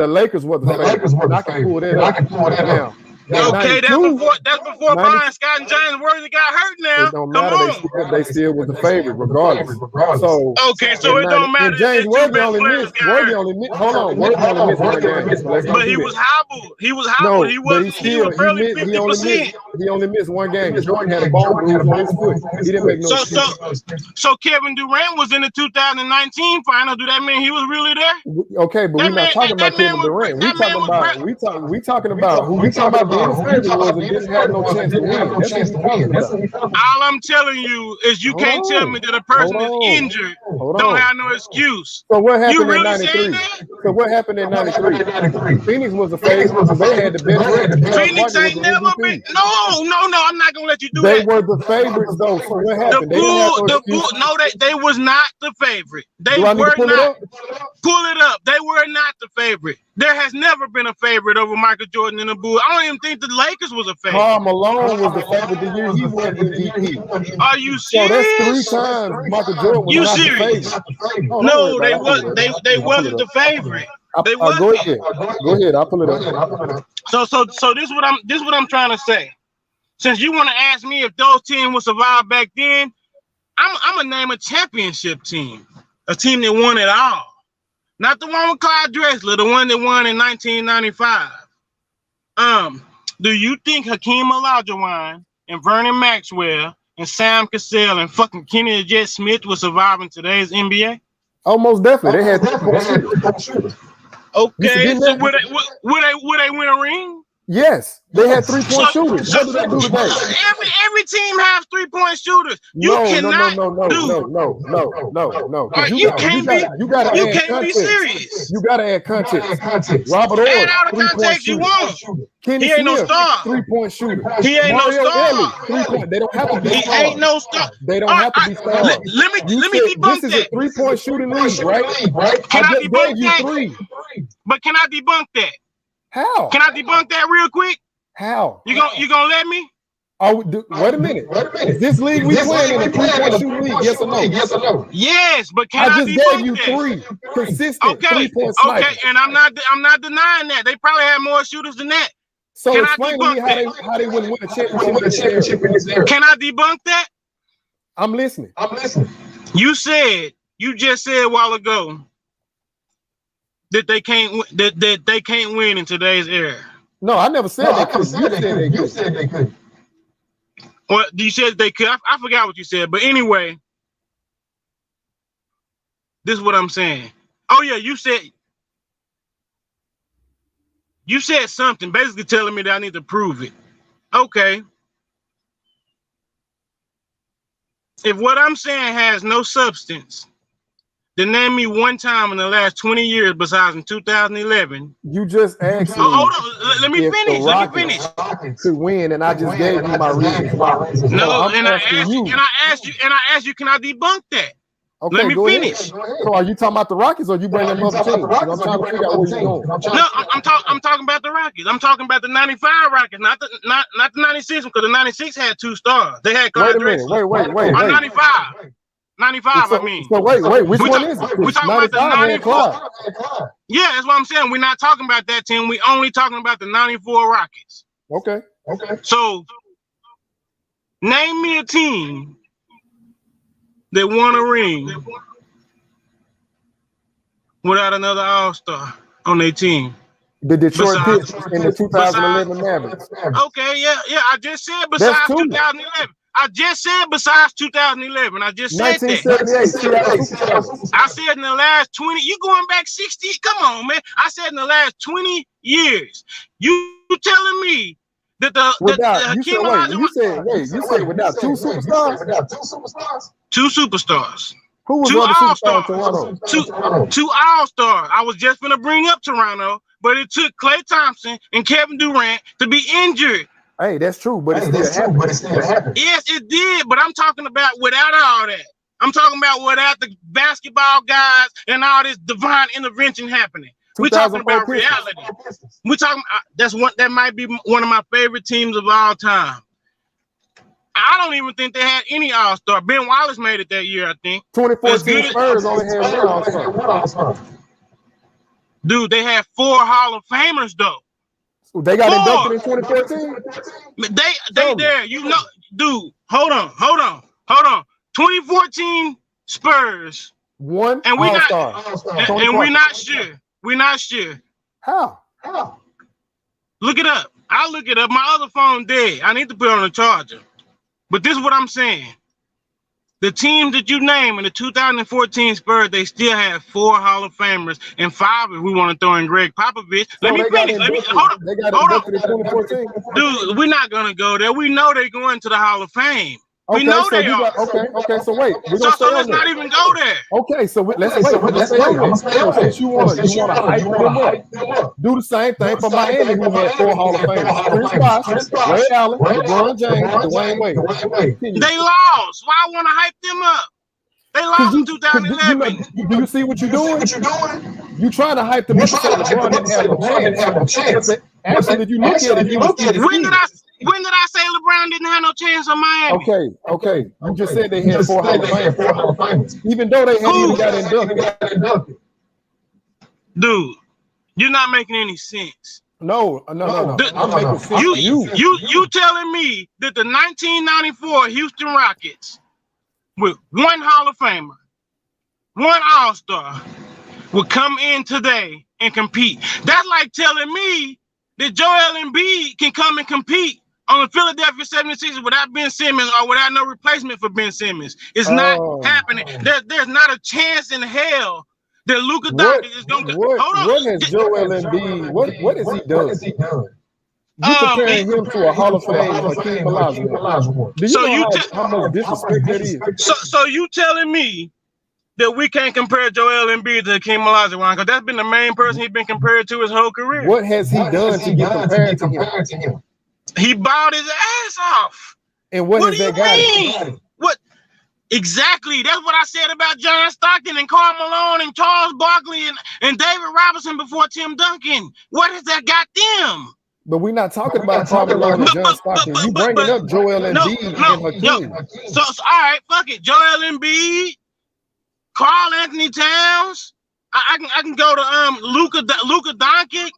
Lakers were the favorites. I can pull that up now. Okay, that's before Brian Scott and James Worthy got hurt now. It don't matter. They still was the favorite regardless. So it don't matter. James Worthy only missed. Worthy only missed one game. But he was hobbled. He only missed one game. Jordan had a ball bruise on his foot. He didn't make no sense. So Kevin Durant was in the 2019 final. Do that mean he was really there? Okay, but we're not talking about Kevin Durant. We talking about who we talking about. All I'm telling you is you can't tell me that a person is injured don't have no excuse. So what happened in 93? Phoenix was a favorite. They had the best. Phoenix ain't never been. No, I'm not gonna let you do that. They were the favorites though. So what happened? They was not the favorite. They were not. Pull it up. They were not the favorite. There has never been a favorite over Michael Jordan and the Bulls. I don't even think the Lakers was a favorite. Karl Malone was the favorite the year he won MVP. Are you serious? So that's 3 times Michael Jordan was not the favorite. No, they wasn't the favorite. They wasn't. Go ahead. I'll pull it up. So this is what I'm trying to say. Since you want to ask me if those teams would survive back then, I'm gonna name a championship team, a team that won it all. Not the one with Clyde Drexler, the one that won in 1995. Do you think Hakeem Olajuwon and Vernon Maxwell and Sam Cassell and fucking Kenny Jet Smith will survive in today's NBA? Almost definitely. They had 3-point shooters. Okay, so would they win a ring? Yes, they had 3-point shooters. What do they do today? Every team has 3-point shooters. You cannot. No. You can't be serious. You gotta add context. Robert Orr, add all the context you want. Kenny he ain't Smith, no star. 3-point shooter. He ain't no star. 3-point. They don't have to be stars. He ain't no star. They don't have to be stars. Let me debunk this that. This is a 3-point shooting league, right? Can I just debunk gave that? you 3. But can I debunk that? How? Can I debunk that real quick? How? You gonna let me? Wait a minute. Is this league we playing in a 3-point shooting league? Yes or no? Yes, but can I just debunk gave you that? 3 consistent 3-point snipers. Okay, and I'm not denying that. They probably had more shooters than that. So explain to me how they wouldn't win a championship in this era. Can I debunk that? I'm listening. You just said a while ago that they can't win in today's era. No, I never said they could. You said they could. Well, you said they could. I forgot what you said, but anyway, this is what I'm saying. Oh yeah, you said something, basically telling me that I need to prove it. Okay. If what I'm saying has no substance, then name me one time in the last 20 years besides in 2011. You just asked me. Hold on. Let me finish. To win, and I just gave you my reasons why. No, and I asked you, can I debunk that? Okay, let me go finish. ahead. So are you talking about the Rockets or you bringing them other teams? I'm trying to figure out where you're going. No, I'm talking about the Rockets. I'm talking about the 95 Rockets, not the 96, because the 96 had 2 stars. They had Wait a minute. Wait. 95. 95, I mean. So wait. Which one is it? We're talking about the 94. Yeah, that's what I'm saying. We're not talking about that team. We're only talking about the 94 Rockets. Okay. So, name me a team that won a ring without another All-Star on their team. The Detroit Pistons in the 2011 Mavericks. Okay, yeah. I just said besides 2011. I just said besides 2011. I just said 1978. I said in the last 20. You going back 60? Come on, man. I said in the last 20 years. You telling me that you said without 2 superstars? 2 superstars. Who was 2 the other superstar in All-Stars. 2 All-Stars. I was just going to bring up Toronto, but it took Klay Thompson and Kevin Durant to be injured. Hey, that's true, but it still happened. Yes, it did, but I'm talking about without all that. I'm talking about without the basketball guys and all this divine intervention happening. We're talking about reality. We're talking. That might be one of my favorite teams of all time. I don't even think they had any All-Star. Ben Wallace made it that year, I think. 2014 Spurs only had 1 All-Star. Dude, they had 4 Hall of Famers though. They got inducted in 2014. They there. You know, dude. Hold on. 2014 Spurs. 1 and we All-Star. And we're not sure. We're not sure. How? Look it up. I'll look it up. My other phone dead. I need to put it on the charger. But this is what I'm saying. The teams that you name in the 2014 Spurs, they still have 4 Hall of Famers and 5 if we want to throw in Greg Popovich. Let me finish. Hold on. In 2014. Dude, we're not going to go there. We know they're going to the Hall of Fame. We know they are. Okay, so wait. So let's not even go there. Okay, so let's stay on there. Since you want to hype them up, do the same thing for Miami, who had 4 Hall of Famers: Chris Bosh, Ray Allen, LeBron James, Dwayne Wade. They lost. Why I want to hype them up? They lost in 2011. Do you see what you're doing? You trying to hype them up because LeBron didn't have no chance. Actually, if you look at it, when did I say LeBron didn't have no chance on Miami? Okay. You just said they had 4 Hall of Famers. Even though they hadn't even got inducted. Dude, you're not making any sense. No. I'm making sense. You telling me that the 1994 Houston Rockets with 1 Hall of Famer, 1 All-Star would come in today and compete? That's like telling me that Joel Embiid can come and compete on the Philadelphia 76ers without Ben Simmons or without no replacement for Ben Simmons. It's not happening. There's not a chance in hell that Luka Doncic is going to. Hold on. What has Joel Embiid? What has he done? You comparing him to a Hall of Fame Hakeem Olajuwon. Do you know how much disrespect that is? So you telling me that we can't compare Joel Embiid to Hakeem Olajuwon, because that's been the main person he's been compared to his whole career. What has he done to get compared to him? He balled his ass off. And what do you mean? What exactly? That's what I said about John Stockton and Karl Malone and Charles Barkley and David Robinson before Tim Duncan. What has that got them? But we're not talking about Karl Malone and John Stockton. You bringing up Joel Embiid and Hakeem. So all right, fuck it. Joel Embiid, Karl Anthony Towns. I can go to Luka Doncic,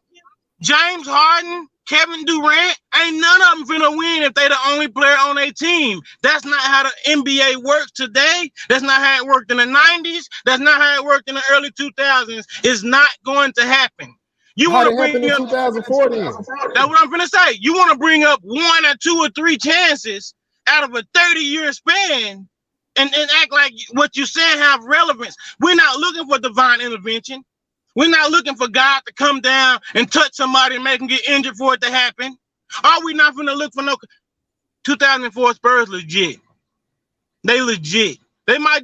James Harden, Kevin Durant. Ain't none of them finna win if they the only player on their team. That's not how the NBA works today. That's not how it worked in the 90s. That's not how it worked in the early 2000s. It's not going to happen. You want to bring up 2004 then? That's what I'm finna say. You want to bring up 1 or 2 or 3 chances out of a 30-year span and act like what you saying have relevance. We're not looking for divine intervention. We're not looking for God to come down and touch somebody and make them get injured for it to happen. Are we not gonna look for no 2004 Spurs legit? They legit. They might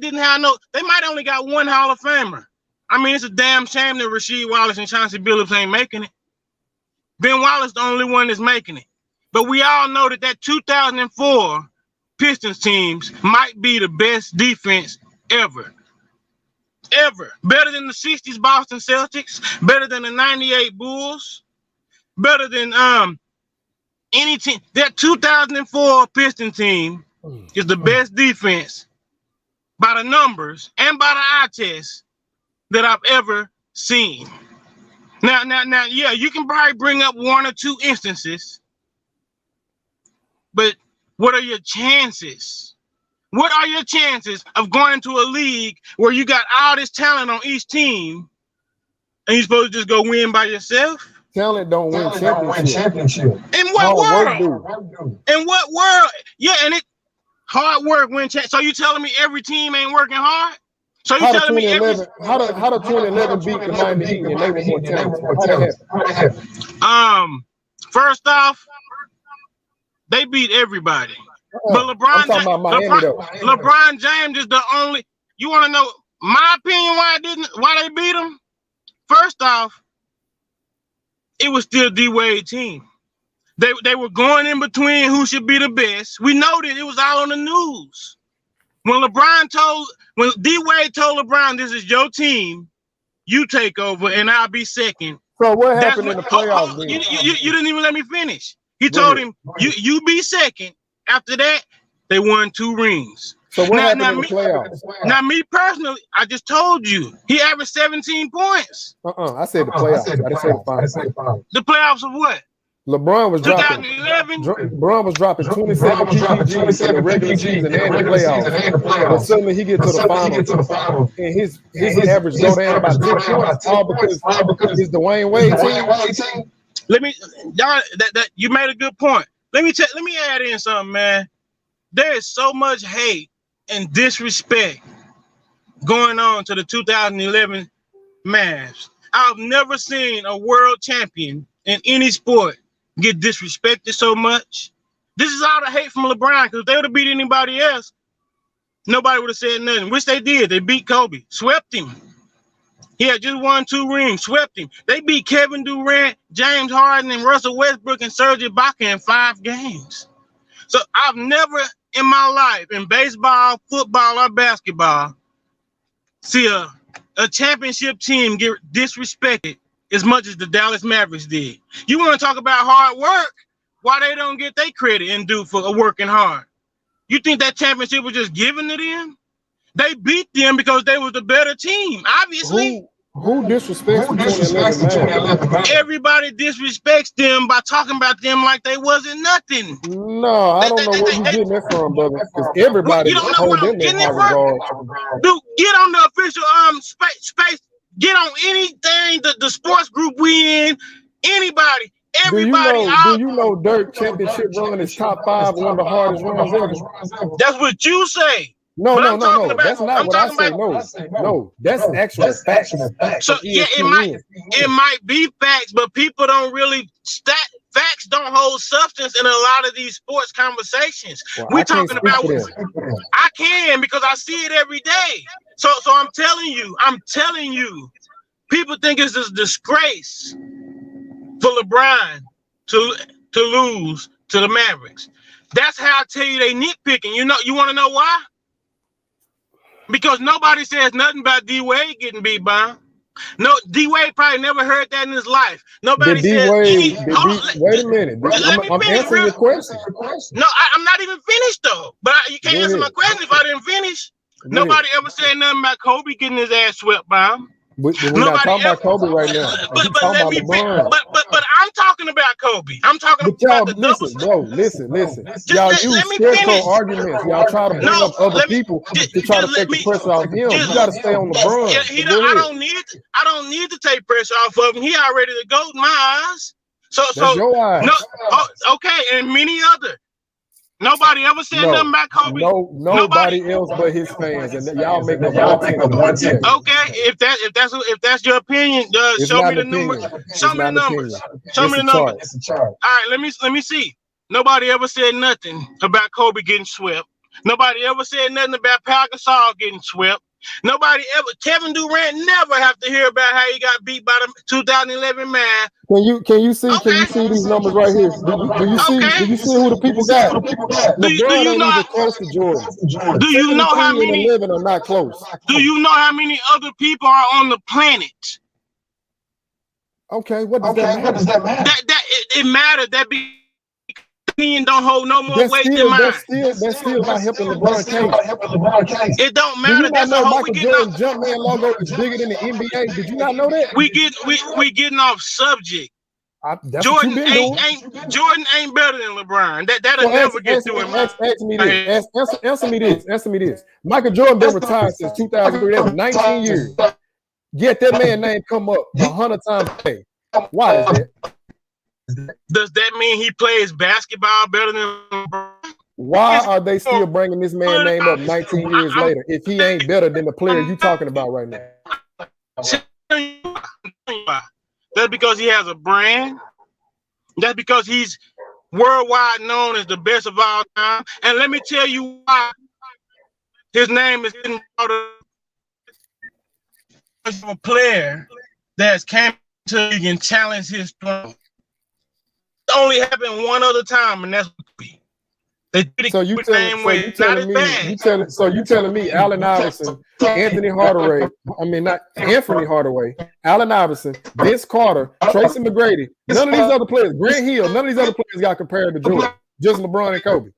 only got 1 Hall of Famer. I mean, it's a damn shame that Rasheed Wallace and Chauncey Billups ain't making it. Ben Wallace the only one that's making it. But we all know that 2004 Pistons teams might be the best defense ever. ever. Better than the 60s Boston Celtics, better than the 98 Bulls, better than any team. That 2004 Piston team is the best defense by the numbers and by the eye test that I've ever seen. Now, yeah, you can probably bring up one or two instances, but what are your chances? What are your chances of going into a league where you got all this talent on each team and you're supposed to just go win by yourself? Talent don't win championship. In what world? In what world? Yeah, and hard work win champ. So you telling me every team ain't working hard? So you telling me how the 2011 beat the Miami Heat and they were more talented? How that happened? First off, they beat everybody. But LeBron James is the only. You want to know my opinion why they beat him? First off, it was still D-Wade team. They were going in between who should be the best. We know that it was all on the news. When D-Wade told LeBron, "This is your team, you take over, and I'll be second." So what happened in the playoffs? You didn't even let me finish. He told him, "You be second." After that, they won 2 rings. So what happened in the playoffs? Now, me personally, I just told you, he averaged 17 points. I said the playoffs. I didn't say the finals. The playoffs of what? LeBron was dropping 27 PPGs in the regular season and the playoffs. But suddenly he gets to the finals, and his average go down about 10 points, all because his Dwayne Wade team. Let me, y'all, that you made a good point. Let me add in something, man. There is so much hate and disrespect going on to the 2011 Mavs. I've never seen a world champion in any sport get disrespected so much. This is all the hate from LeBron, because if they would have beat anybody else, nobody would have said nothing, which they did. They beat Kobe, swept him. He had just won 2 rings, swept him. They beat Kevin Durant, James Harden, and Russell Westbrook and Serge Ibaka in 5 games. So I've never in my life, in baseball, football, or basketball, see a championship team get disrespected as much as the Dallas Mavericks did. You want to talk about hard work? Why they don't get their credit and due for working hard? You think that championship was just given to them? They beat them because they was the better team, obviously. Who disrespects the 2011? Everybody disrespects them by talking about them like they wasn't nothing. No, I don't know where you getting that from, brother. Because everybody hold them in high regard. Dude, get on the official space. Get on anything the sports group we in. Anybody. Everybody. Do you know Dirk championship run is top 5, one of the hardest runs ever? That's what you say. No. That's not what I say. No, that's actual facts. So yeah, it might be facts, but people don't really facts don't hold substance in a lot of these sports conversations. Well, We're talking about I can, because I see it every day. So I'm telling you, people think it's a disgrace for LeBron to lose to the Mavericks. That's how I tell you they nitpicking. You want to know why? Because nobody says nothing about D-Wade getting beat by him. No, D-Wade probably never heard that in his life. Nobody says wait a minute. I'm answering your question. No, I'm not even finished though. But you can't answer my question if I didn't finish. Nobody ever said nothing about Kobe getting his ass swept by him. We're not talking about Kobe right now. But I'm talking about Kobe. I'm talking about the listen. Y'all use scarecrow arguments. Y'all try to bring up other people to try to take the pressure off him. You got to stay on LeBron. I don't need to take pressure off of him. He already the GOAT in my eyes. That's your eyes. No, okay, and many other. Nobody ever said nothing about Kobe. Nobody else but his fans, and y'all make a one team. Okay, if that's your opinion, show me the numbers. Show me the numbers. Show me the numbers. All right, let me see. Nobody ever said nothing about Kobe getting swept. Nobody ever said nothing about Pau Gasol getting swept. Nobody ever. Kevin Durant never have to hear about how he got beat by the 2011 man. Can you see these numbers right here? Do you see who the people got? LeBron ain't even close to Jordan. Do you know how many 11 are not close? Do you know how many other people are on the planet? Okay, what does that matter? It matters. That be don't hold no more weight than mine. That's still not helping LeBron James. It don't matter. Do you not know Michael Jordan's Jumpman logo is bigger than the NBA? Did you not know that? We getting off subject. Jordan ain't better than LeBron. That'll never get to him. Answer me this. Michael Jordan been retired since 2003. That's 19 years. Yet that man name come up 100 times a day. Why is that? Does that mean he plays basketball better than LeBron? Why are they still bringing this man name up 19 years later if he ain't better than the player you talking about right now? That's because he has a brand. That's because he's worldwide known as the best of all time. And let me tell you why his name is getting brought up. A player that's came to the league and challenged his throne. It only happened one other time, and that's so you telling me Allen Iverson, Anthony Hardaway, Allen Iverson, Vince Carter, Tracy McGrady, none of these other players, Grant Hill, none of these other players got compared to Jordan, just LeBron and Kobe.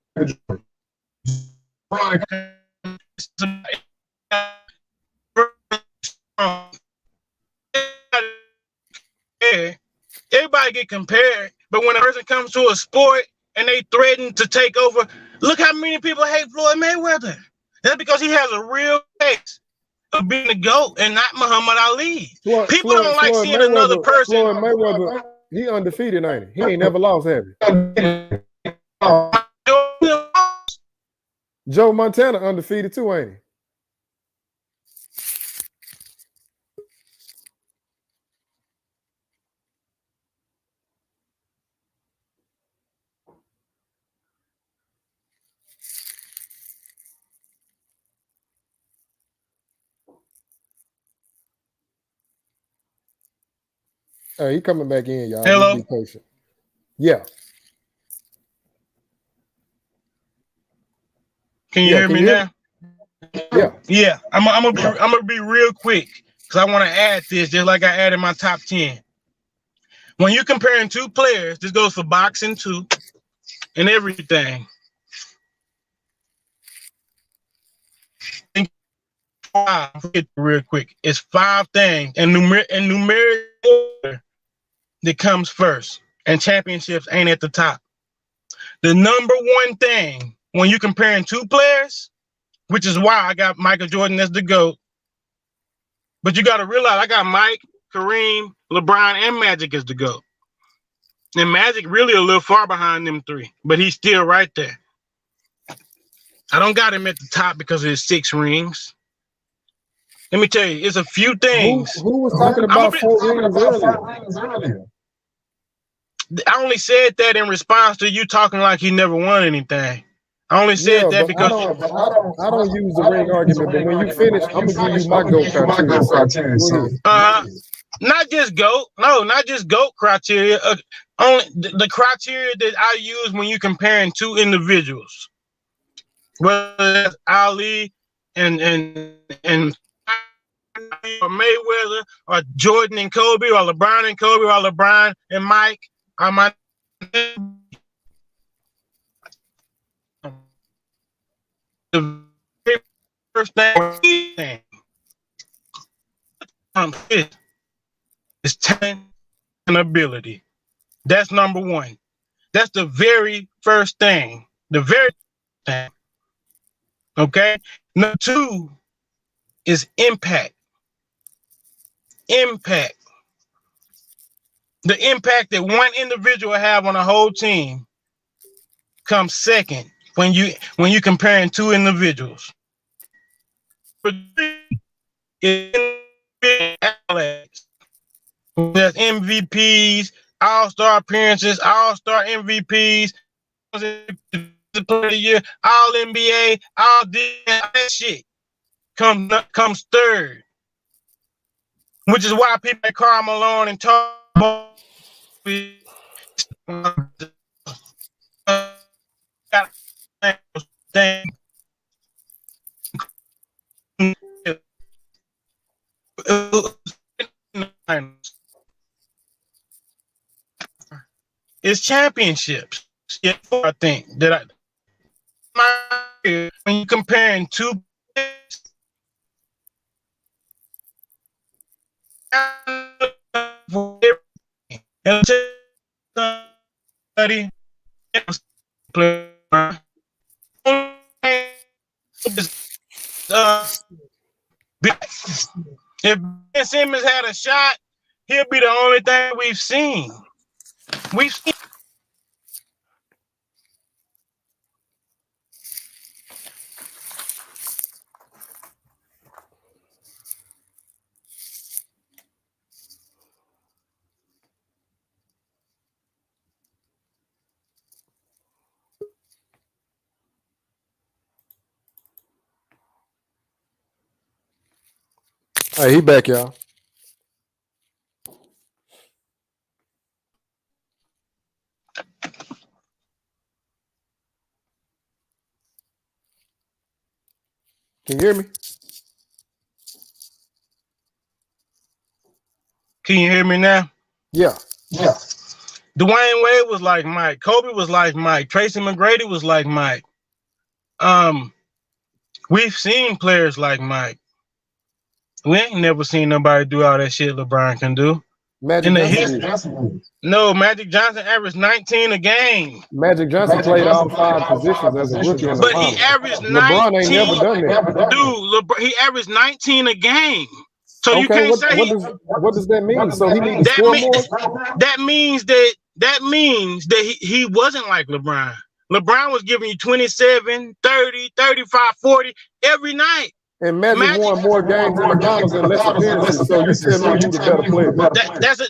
Everybody get compared, but when a person comes to a sport and they threaten to take over, look how many people hate Floyd Mayweather. That's because he has a real case of being the GOAT and not Muhammad Ali. People don't like seeing another person. Floyd Mayweather, he undefeated, ain't he? He ain't never lost, have he? Joe Montana undefeated too, ain't he? He coming back in, y'all. Hello. Be patient. Yeah. Can you hear me now? Yeah. I'm gonna be real quick because I want to add this just like I added my top 10. When you're comparing two players, this goes for boxing too, and everything. Real quick, it's 5 things, and numeric order that comes first, and championships ain't at the top. The number one thing when you're comparing two players, which is why I got Michael Jordan as the GOAT, but you got to realize I got Mike, Kareem, LeBron, and Magic as the GOAT. And Magic really a little far behind them 3, but he's still right there. I don't got him at the top because of his 6 rings. Let me tell you, it's a few things. Who was talking about 4 rings earlier? I only said that in response to you talking like he never won anything. I only said that because I don't use the ring argument, but when you finish, I'm gonna give you my GOAT criteria. Not just GOAT, not just GOAT criteria. Only the criteria that I use when you're comparing two individuals, whether that's Ali and or Mayweather, or Jordan and Kobe, or LeBron and Kobe, or LeBron and Mike. The first thing is talent and ability. That's number one. That's the very first thing. The very thing. Okay. Number 2 is impact. Impact. The impact that one individual have on a whole team comes second when you comparing two individuals. There's MVPs, all-star appearances, all-star MVPs, player of the year, all NBA, all that shit. comes third, which is why people like Karl Malone and talk it's championships. Yeah, I think that when you're comparing two if Ben Simmons had a shot, he'll be the only thing we've seen. We've seen. Hey, he back, y'all. Can you hear me? Can you hear me now? Yeah. Yeah. Dwayne Wade was like Mike. Kobe was like Mike. Tracy McGrady was like Mike. We've seen players like Mike. We ain't never seen nobody do all that shit LeBron can do. Magic Johnson. No, Magic Johnson averaged 19 a game. Magic Johnson played all 5 positions as a rookie in the But finals. he averaged 19. LeBron ain't never done that. Dude, he averaged 19 a game. So you Okay, can't say what does that mean? So he needs to score more? That means that he wasn't like LeBron. LeBron was giving you 27, 30, 35, 40 every night. And Magic won more games in the finals and less appearances. So you tell me he's a better player.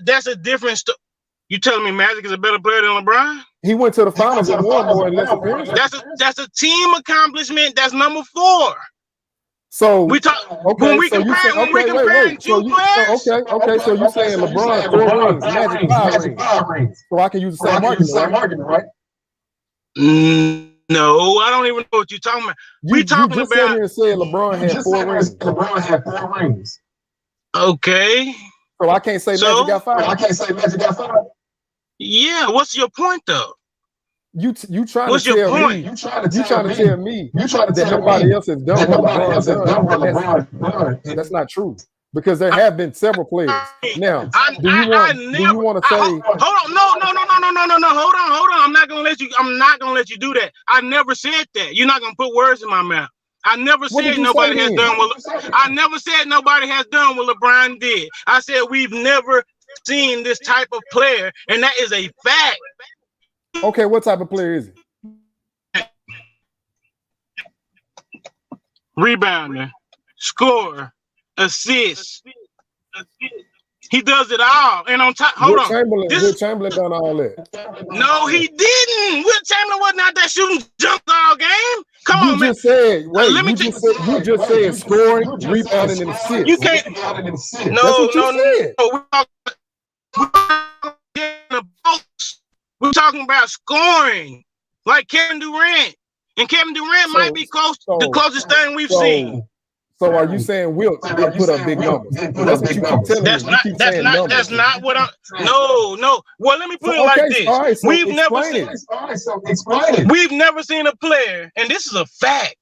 That's a different story. You telling me Magic is a better player than LeBron? He went to the finals and won more and less appearances. That's a team accomplishment. That's number 4. So we talk when we compare two players. Okay. So you saying LeBron 4 rings, Magic 5 rings. So I can use the same argument, right? No, I don't even know what you're talking about. You just sat here and said LeBron had 4 rings. LeBron had 4 rings. Okay. So I can't say Magic got 5. I can't say Magic got 5. Yeah, what's your point though? You trying what's to your tell point? me? You trying to tell me that nobody else has done what LeBron done? That's not true. Because there have been several players. Now, do you want to say? Hold on, no. Hold on. I'm not gonna let you do that. I never said that. You're not gonna put words in my mouth. I never said nobody has done what. I never said nobody has done what LeBron did. I said we've never seen this type of player, and that is a fact. Okay, what type of player is he? Rebounder, scorer, assist. He does it all. And on top, hold on. Will Chamberlain done all that? No, he didn't. Will Chamberlain wasn't out there shooting jumps all game. Come on, man. You just said scoring, rebounding, and assist. You can't. No. We're talking about scoring, like Kevin Durant. And Kevin Durant might be the closest thing we've seen. So are you saying Wilt didn't put up big numbers? That's what you keep telling me. That's not what I'm. No. Well, let me put it like this. All right, so we've never seen a player, and this is a fact.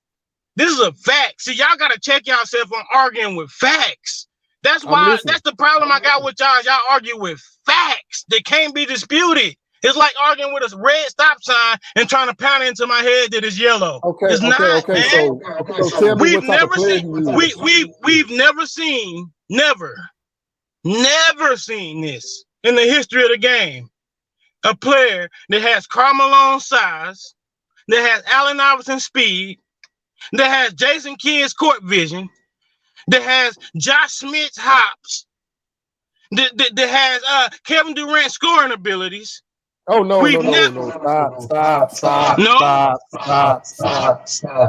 This is a fact. See, y'all gotta check yourself on arguing with facts. That's why. That's the problem I got with y'all. Y'all argue with facts that can't be disputed. It's like arguing with a red stop sign and trying to pound it into my head that it's yellow. It's not, man. So tell me we've never seen, never seen this in the history of the game. A player that has Karl Malone size, that has Allen Iverson speed, that has Jason Kidd's court vision, that has Josh Smith's hops, that has Kevin Durant scoring abilities, Oh no, We've no. Stop.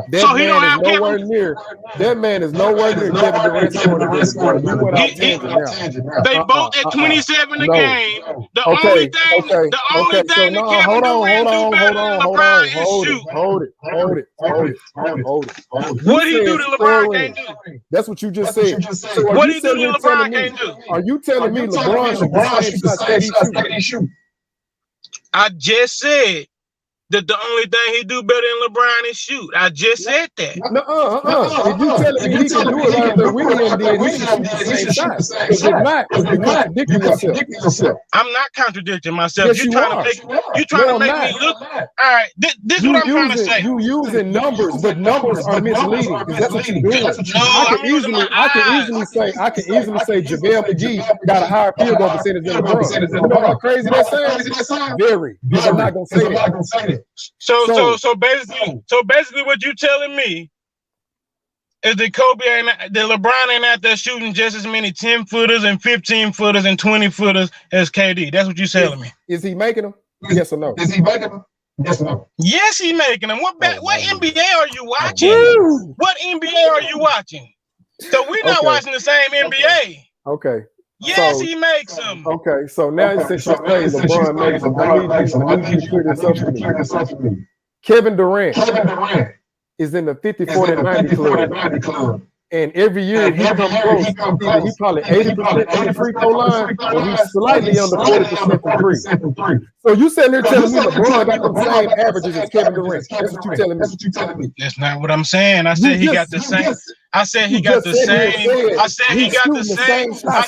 That man is nowhere near. That man is nowhere near Kevin Durant scoring against LeBron. You went off tangent now. They both at 27 a game. The only Okay. thing So that no, Kevin Durant do better than LeBron is shoot. Hold it. What he do that LeBron can't do? That's what you just said. So what he do that LeBron can't do? Are you telling me LeBron should the same shots that he shoot? I just said that the only thing he do better than LeBron is shoot. I just said that. If you telling me he can do it right there with him, then he should shoot the same shot. Because if not, you're contradicting yourself. I'm not contradicting myself. Yes, You're trying to make me look. All right, this is what I'm trying to say. You using numbers, but numbers are misleading. Because that's what you're doing. I can easily say JaVale McGee got a higher field goal percentage than LeBron. You know how crazy that sounds? Very. But I'm not gonna say that. So basically, what you telling me is that LeBron ain't out there shooting just as many 10-footers and 15-footers and 20-footers as KD. That's what you telling me. Is he making them? Yes or no? Is he making them? Yes or no? Yes, he making them. What NBA are you watching? What NBA are you watching? So we're not watching the same NBA. Okay. Yes, he makes them. Okay, so now since you say LeBron makes them, I need you to clear this up for me. Kevin Durant is in the 50-40-90 club. And every year he comes close. Either he probably 80% on the free throw line, or he's slightly under 40% from three. So you sitting there telling me LeBron got the same averages as Kevin Durant. That's what you telling me. That's not what I'm saying. I said he got the same. I said he got the same. I said he got the same. I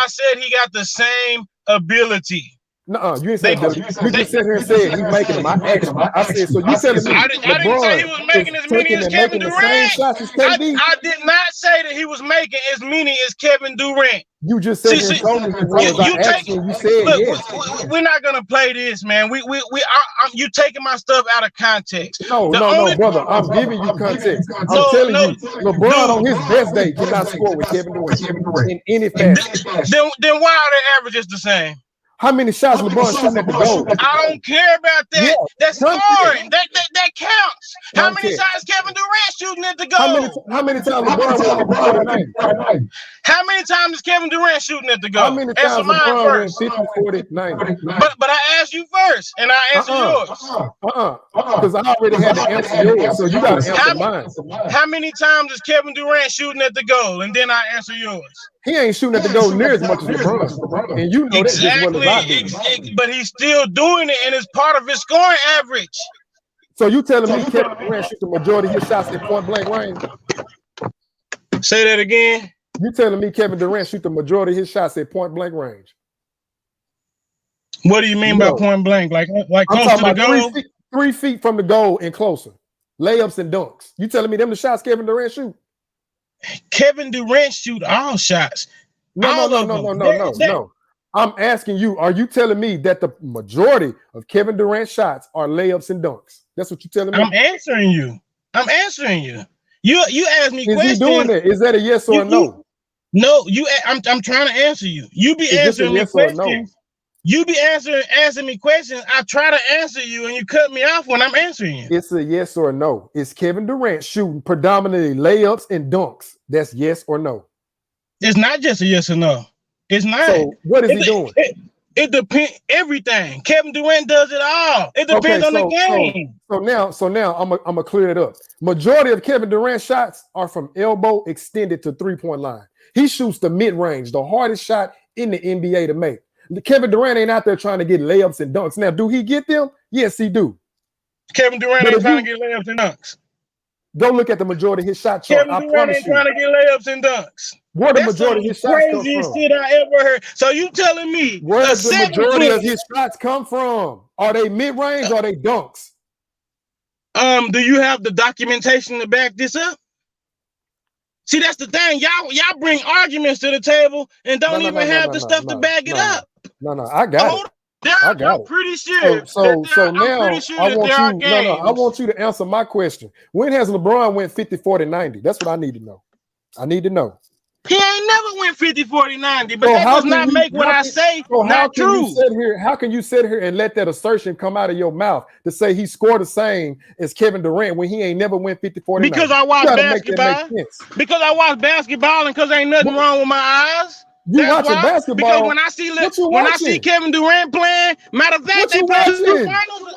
said he got the same ability. No, you ain't saying that. You just sit here and said he's making them. I said, so you telling me I didn't say he was making as many as Kevin Durant. I did not say that he was making as many as Kevin Durant. You just said he told me he was. You said yes. We're not gonna play this, man. You taking my stuff out of context. No, brother. I'm giving you context. I'm telling you, LeBron on his best day cannot score with Kevin Durant in any fashion. Then why are the averages the same? How many shots LeBron shooting at the goal? I don't care about that. Yeah, that's scoring. That counts. How many shots Kevin Durant shooting at the goal? How many times LeBron went 50-40-90? How many times is Kevin Durant shooting at the goal? How many times LeBron went 50-40-90? But I asked you first, and I answered yours. Because I already had to answer yours, so you got to answer mine. How many times is Kevin Durant shooting at the goal, and then I answer yours? He ain't shooting at the goal near as much as LeBron, and you know that as well as I do. But he's still doing it, and it's part of his scoring average. So you telling me Kevin Durant shoots the majority of his shots at point blank range? Say that again. You telling me Kevin Durant shoots the majority of his shots at point blank range? What do you mean by point blank? Like close to the goal? 3 feet from the goal and closer. Layups and dunks. You telling me them the shots Kevin Durant shoot? Kevin Durant shoot all shots. No. I'm asking you, are you telling me that the majority of Kevin Durant shots are layups and dunks? That's what you're telling me? I'm answering you. You asked me questions. Is he doing that? Is that a yes or a no? No, I'm trying to answer you. You be answering me questions. You be answering me questions. I try to answer you, and you cut me off when I'm answering you. It's a yes or no. Is Kevin Durant shooting predominantly layups and dunks? That's yes or no. It's not just a yes or no. It's not. So what is he doing? It depends. Everything. Kevin Durant does it all. It depends on the game. So now I'm gonna clear it up. Majority of Kevin Durant shots are from elbow extended to 3-point line. He shoots the mid range, the hardest shot in the NBA to make. Kevin Durant ain't out there trying to get layups and dunks. Now, do he get them? Yes, he do. Kevin Durant ain't trying to get layups and dunks. Go look at the majority of his shot chart. Kevin Durant ain't trying to get layups and dunks. Where the majority of his shots come from? Craziest shit I ever heard. So you telling me where does the majority of his shots come from? Are they mid-range or are they dunks? Do you have the documentation to back this up? See, that's the thing. Y'all bring arguments to the table and don't even have the stuff to back it up. No, I got it. I'm pretty sure. So now I want you to answer my question. When has LeBron went 50-40-90? That's what I need to know. I need to know. He ain't never went 50, 40, 90, but So that how does can not you- make what how I can- say So how not can true. you sit here? How can you sit here and let that assertion come out of your mouth to say he scored the same as Kevin Durant when he ain't never went 50, 40, 90? Because I watch You gotta make that basketball. make sense. Because I watch basketball and because ain't nothing wrong with my eyes. You That's watching why. basketball? Because when I see What you when I see watching? Kevin Durant playing, matter of fact, What they you played two watching? finals.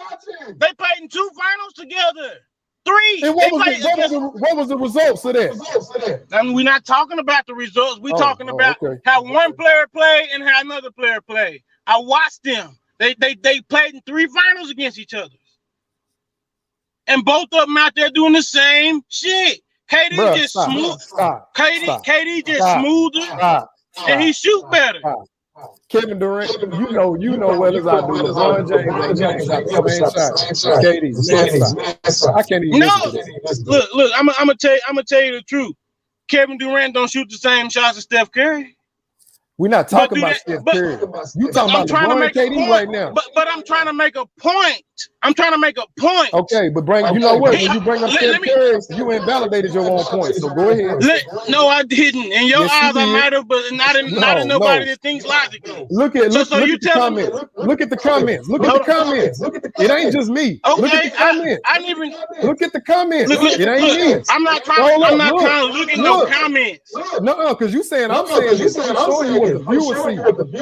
They played in 2 finals together. 3. And They what played against. what was the results of that? I mean, we're not talking about the results. We're talking about okay. how one player played and how another player played. I watched them. They played in 3 finals against each other. And both of them out there doing the same shit. KD Bruh, just stop, smooth. stop, KD just stop, smoother stop, and he shoot better. stop. Kevin Durant, you know well as I do. LeBron James ain't never shot the same shot as KD. Man, stop. I can't even listen to this. Look, I'm gonna tell you the truth. Kevin Durant don't shoot the same shots as Steph Curry. We're not talking about Steph Curry. You talking about LeBron and KD right now. But I'm trying to make a point. I'm trying to make a point. Okay, but you know what? When you bring up Steph Curry, you invalidated your own point. So go ahead. No, I didn't. In your eyes, I might have, but not in nobody that thinks logically. Look at the comments. Look at the comments. Look at the comments. It ain't just me. Okay, look at the comments. I didn't even look at the comments. It ain't me. I'm not trying. I'm not trying to look at no comments. No, because you saying I'm saying this. I'm showing you what the viewers see.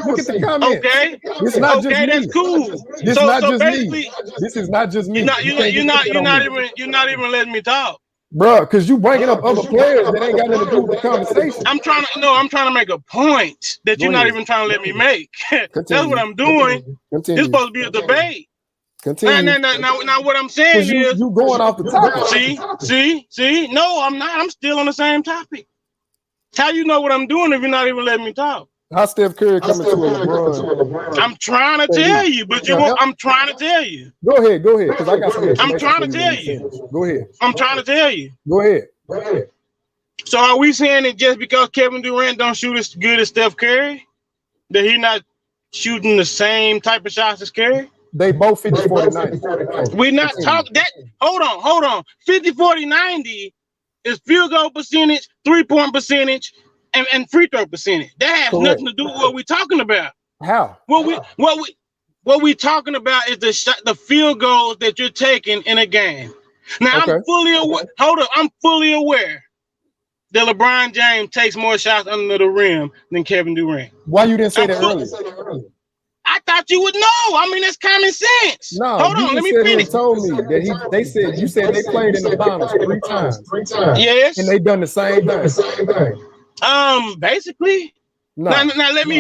Look at the comments. Okay. It's not just me. That's cool. This is not just me. This is not just me. You're not even letting me talk. Bruh, because you bringing up other players that ain't got nothing to do with the conversation. I'm trying to make a point that you're not even trying to let me make. That's what I'm doing. Continue. It's supposed to be a debate. Continue. Now what I'm saying is you going off the topic. See? No, I'm not. I'm still on the same topic. How you know what I'm doing if you're not even letting me talk? How Steph Curry coming to a LeBron? I'm trying to tell you, but I'm trying to tell you. Go ahead, because I got some information. I'm trying to tell you. Go ahead. I'm trying to tell you. Go ahead. So are we saying that just because Kevin Durant don't shoot as good as Steph Curry, that he not shooting the same type of shots as Curry? They both 50, 40, 90. We're not talking that. Hold on. 50, 40, 90 is field goal percentage, 3-point percentage, and free throw percentage. That has nothing to do with what we're talking about. How? What we talking about is the field goals that you're taking in a game. Now I'm fully aware. I'm fully aware that LeBron James takes more shots under the rim than Kevin Durant. Why you didn't say that earlier? I thought you would know. I mean, that's common sense. No, hold on. Let me finish. Told me that you said they played in the finals 3 times. Yes, and they done the same thing. Basically. Now let me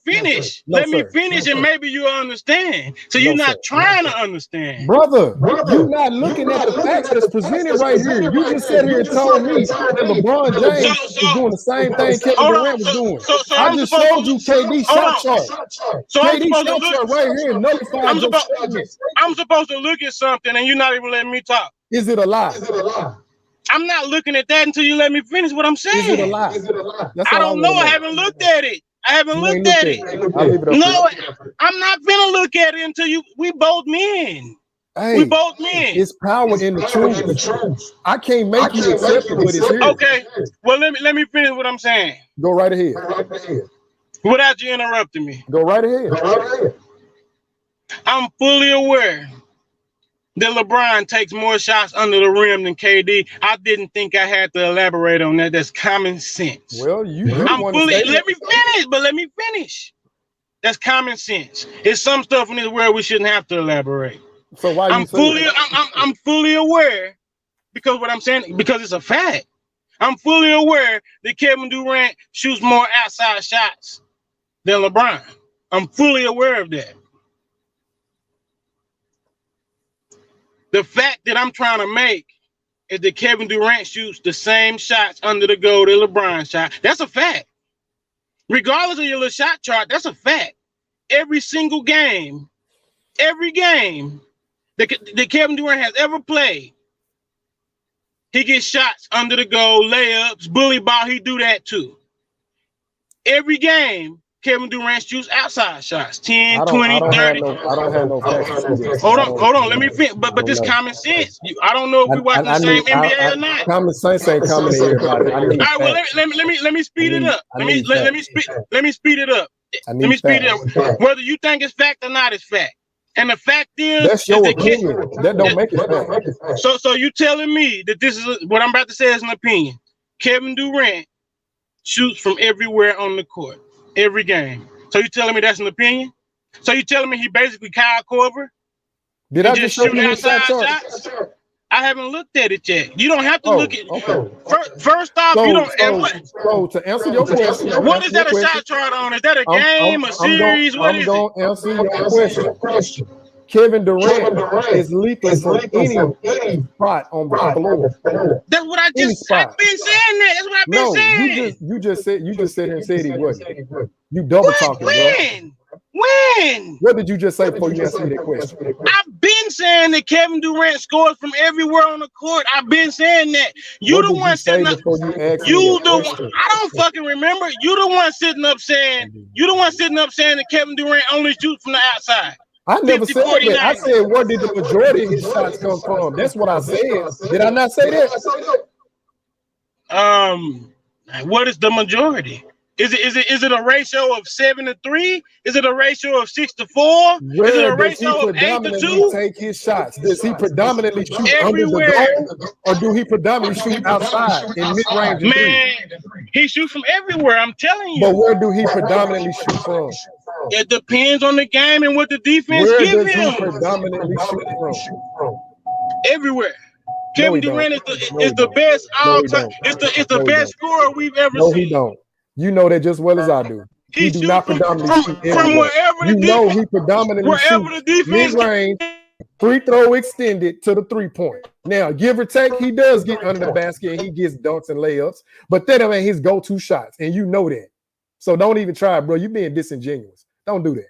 finish. Let me finish, and maybe you'll understand. So you're not trying to understand, brother. You're not looking at the facts that's presented right here. You just sat here and told me that LeBron James was doing the same thing Kevin Durant was doing. I just showed you KD shot chart. So KD shot chart right here. I'm supposed to look at something, and you're not even letting me talk. Is it a lie? I'm not looking at that until you let me finish what I'm saying. Is it a lie? I don't know. I haven't looked at it. No, I'm not gonna look at it until we both men. Hey, we both men. It's power in the truth. I can't make you accept it, but it's here. Okay. Well, let me finish what I'm saying. Go right ahead. Without you interrupting me. Go right ahead. I'm fully aware that LeBron takes more shots under the rim than KD. I didn't think I had to elaborate on that. That's common sense. Well, let me finish. That's common sense. It's some stuff in this world we shouldn't have to elaborate. So why I'm fully aware because what I'm saying, because it's a fact. I'm fully aware that Kevin Durant shoots more outside shots than LeBron. I'm fully aware of that. The fact that I'm trying to make is that Kevin Durant shoots the same shots under the goal that LeBron shot. That's a fact. Regardless of your little shot chart, that's a fact. Every single game, that Kevin Durant has ever played, he gets shots under the goal, layups, bully ball, he do that too. Every game Kevin Durant shoots outside shots, 10, 20, I don't 30. have no facts to see this. Hold on. Let me finish. But this common sense. I don't know if we watching the same NBA or not. Common sense ain't coming to everybody. I need all right, well, let me speed it up. Let me speed it up. Let me speed it up. Whether you think it's fact or not, it's fact. And the fact is, that's your opinion. That don't make it fact. So you telling me that this is what I'm about to say is an opinion? Kevin Durant shoots from everywhere on the court, every game. So you telling me that's an opinion? So you telling me he basically Kyle Korver? Did I just shoot outside shots? I haven't looked at it yet. You don't have to look at it. Okay. First off, you don't. So to answer your question, what is that a shot chart on? Is that a game, a series? I'm going to answer your question. Kevin Durant is lethal from any spot on the floor. That's what I've been saying that. That's what I've been saying. You just said here and said he wasn't. You double talking, bro. When? What did you just say before you answered me that question? I've been saying that Kevin Durant scores from everywhere on the court. I've been saying that. You the one sitting up. I don't fucking remember. You the one sitting up saying. That Kevin Durant only shoots from the outside. I never said that. I said, where did the majority of his shots come from? That's what I said. Did I not say that? What is the majority? Is it a ratio of 7-3? Is it a ratio of 6-4? Is it a ratio of 8-2? Take his shots. Does he predominantly shoot everywhere, under the goal, or do he predominantly shoot outside in mid-range? Man, he shoots from everywhere. I'm telling you. But where do he predominantly shoot from? It depends on the game and what the defense gives him. Where does he predominantly shoot from? Everywhere. Kevin Durant is the best all time. It's the best scorer we've ever seen. No, he don't. You know that just well as I do. He do not predominantly shoot from wherever the defense. He predominantly shoots mid-range, free throw extended to the 3-point. Now, give or take, he does get under the basket and he gets dunks and layups, but that ain't his go-to shots, and you know that. So don't even try, bro. You're being disingenuous. Don't do that.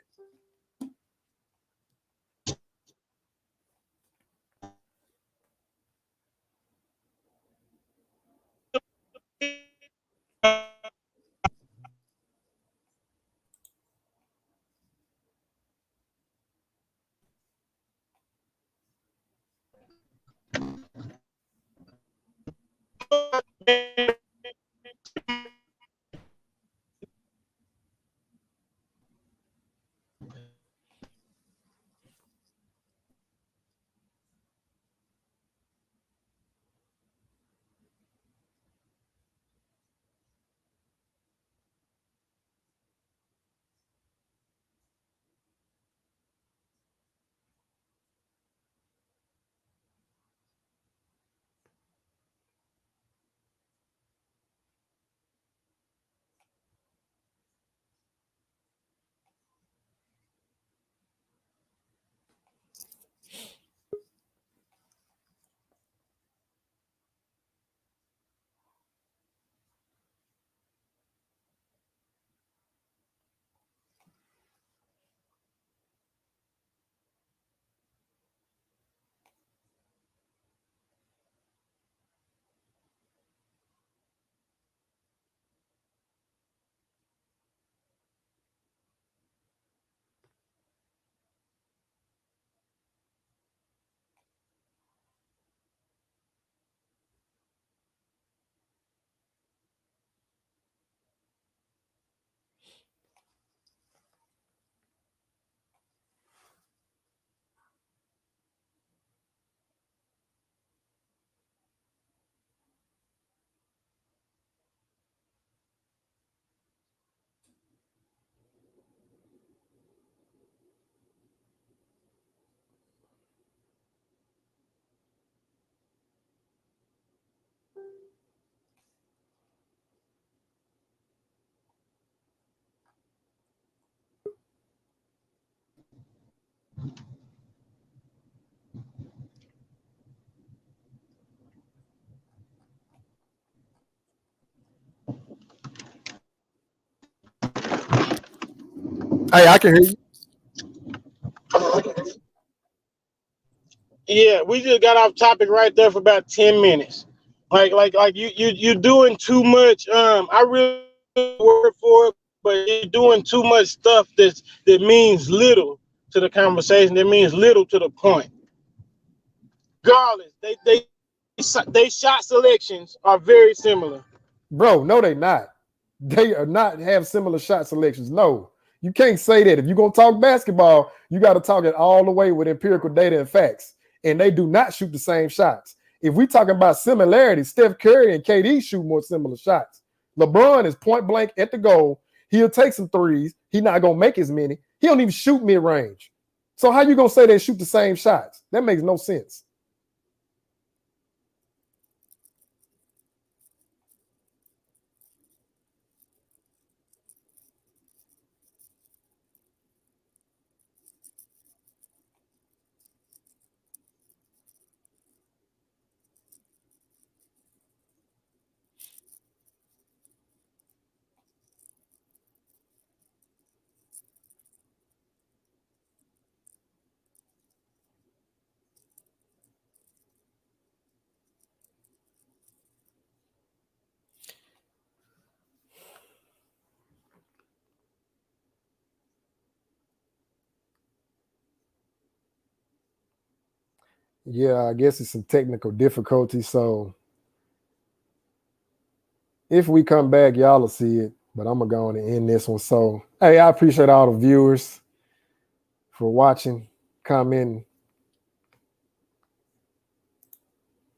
Hey, I can hear you. Yeah, we just got off topic right there for about 10 minutes. Like you're doing too much. I really work for it. but you're doing too much stuff that means little to the conversation. That means little to the point. Regardless, they shot selections are very similar. Bro, no, they not. They are not have similar shot selections. No, you can't say that. If you're gonna talk basketball, you got to talk it all the way with empirical data and facts. And they do not shoot the same shots. If we talking about similarities, Steph Curry and KD shoot more similar shots. LeBron is point blank at the goal. He'll take some threes. He's not gonna make as many. He don't even shoot mid range. So how you gonna say they shoot the same shots? That makes no sense. Yeah, I guess it's some technical difficulty. So if we come back, y'all will see it. But I'm going to go on and end this one. So, hey, I appreciate all the viewers for watching, commenting,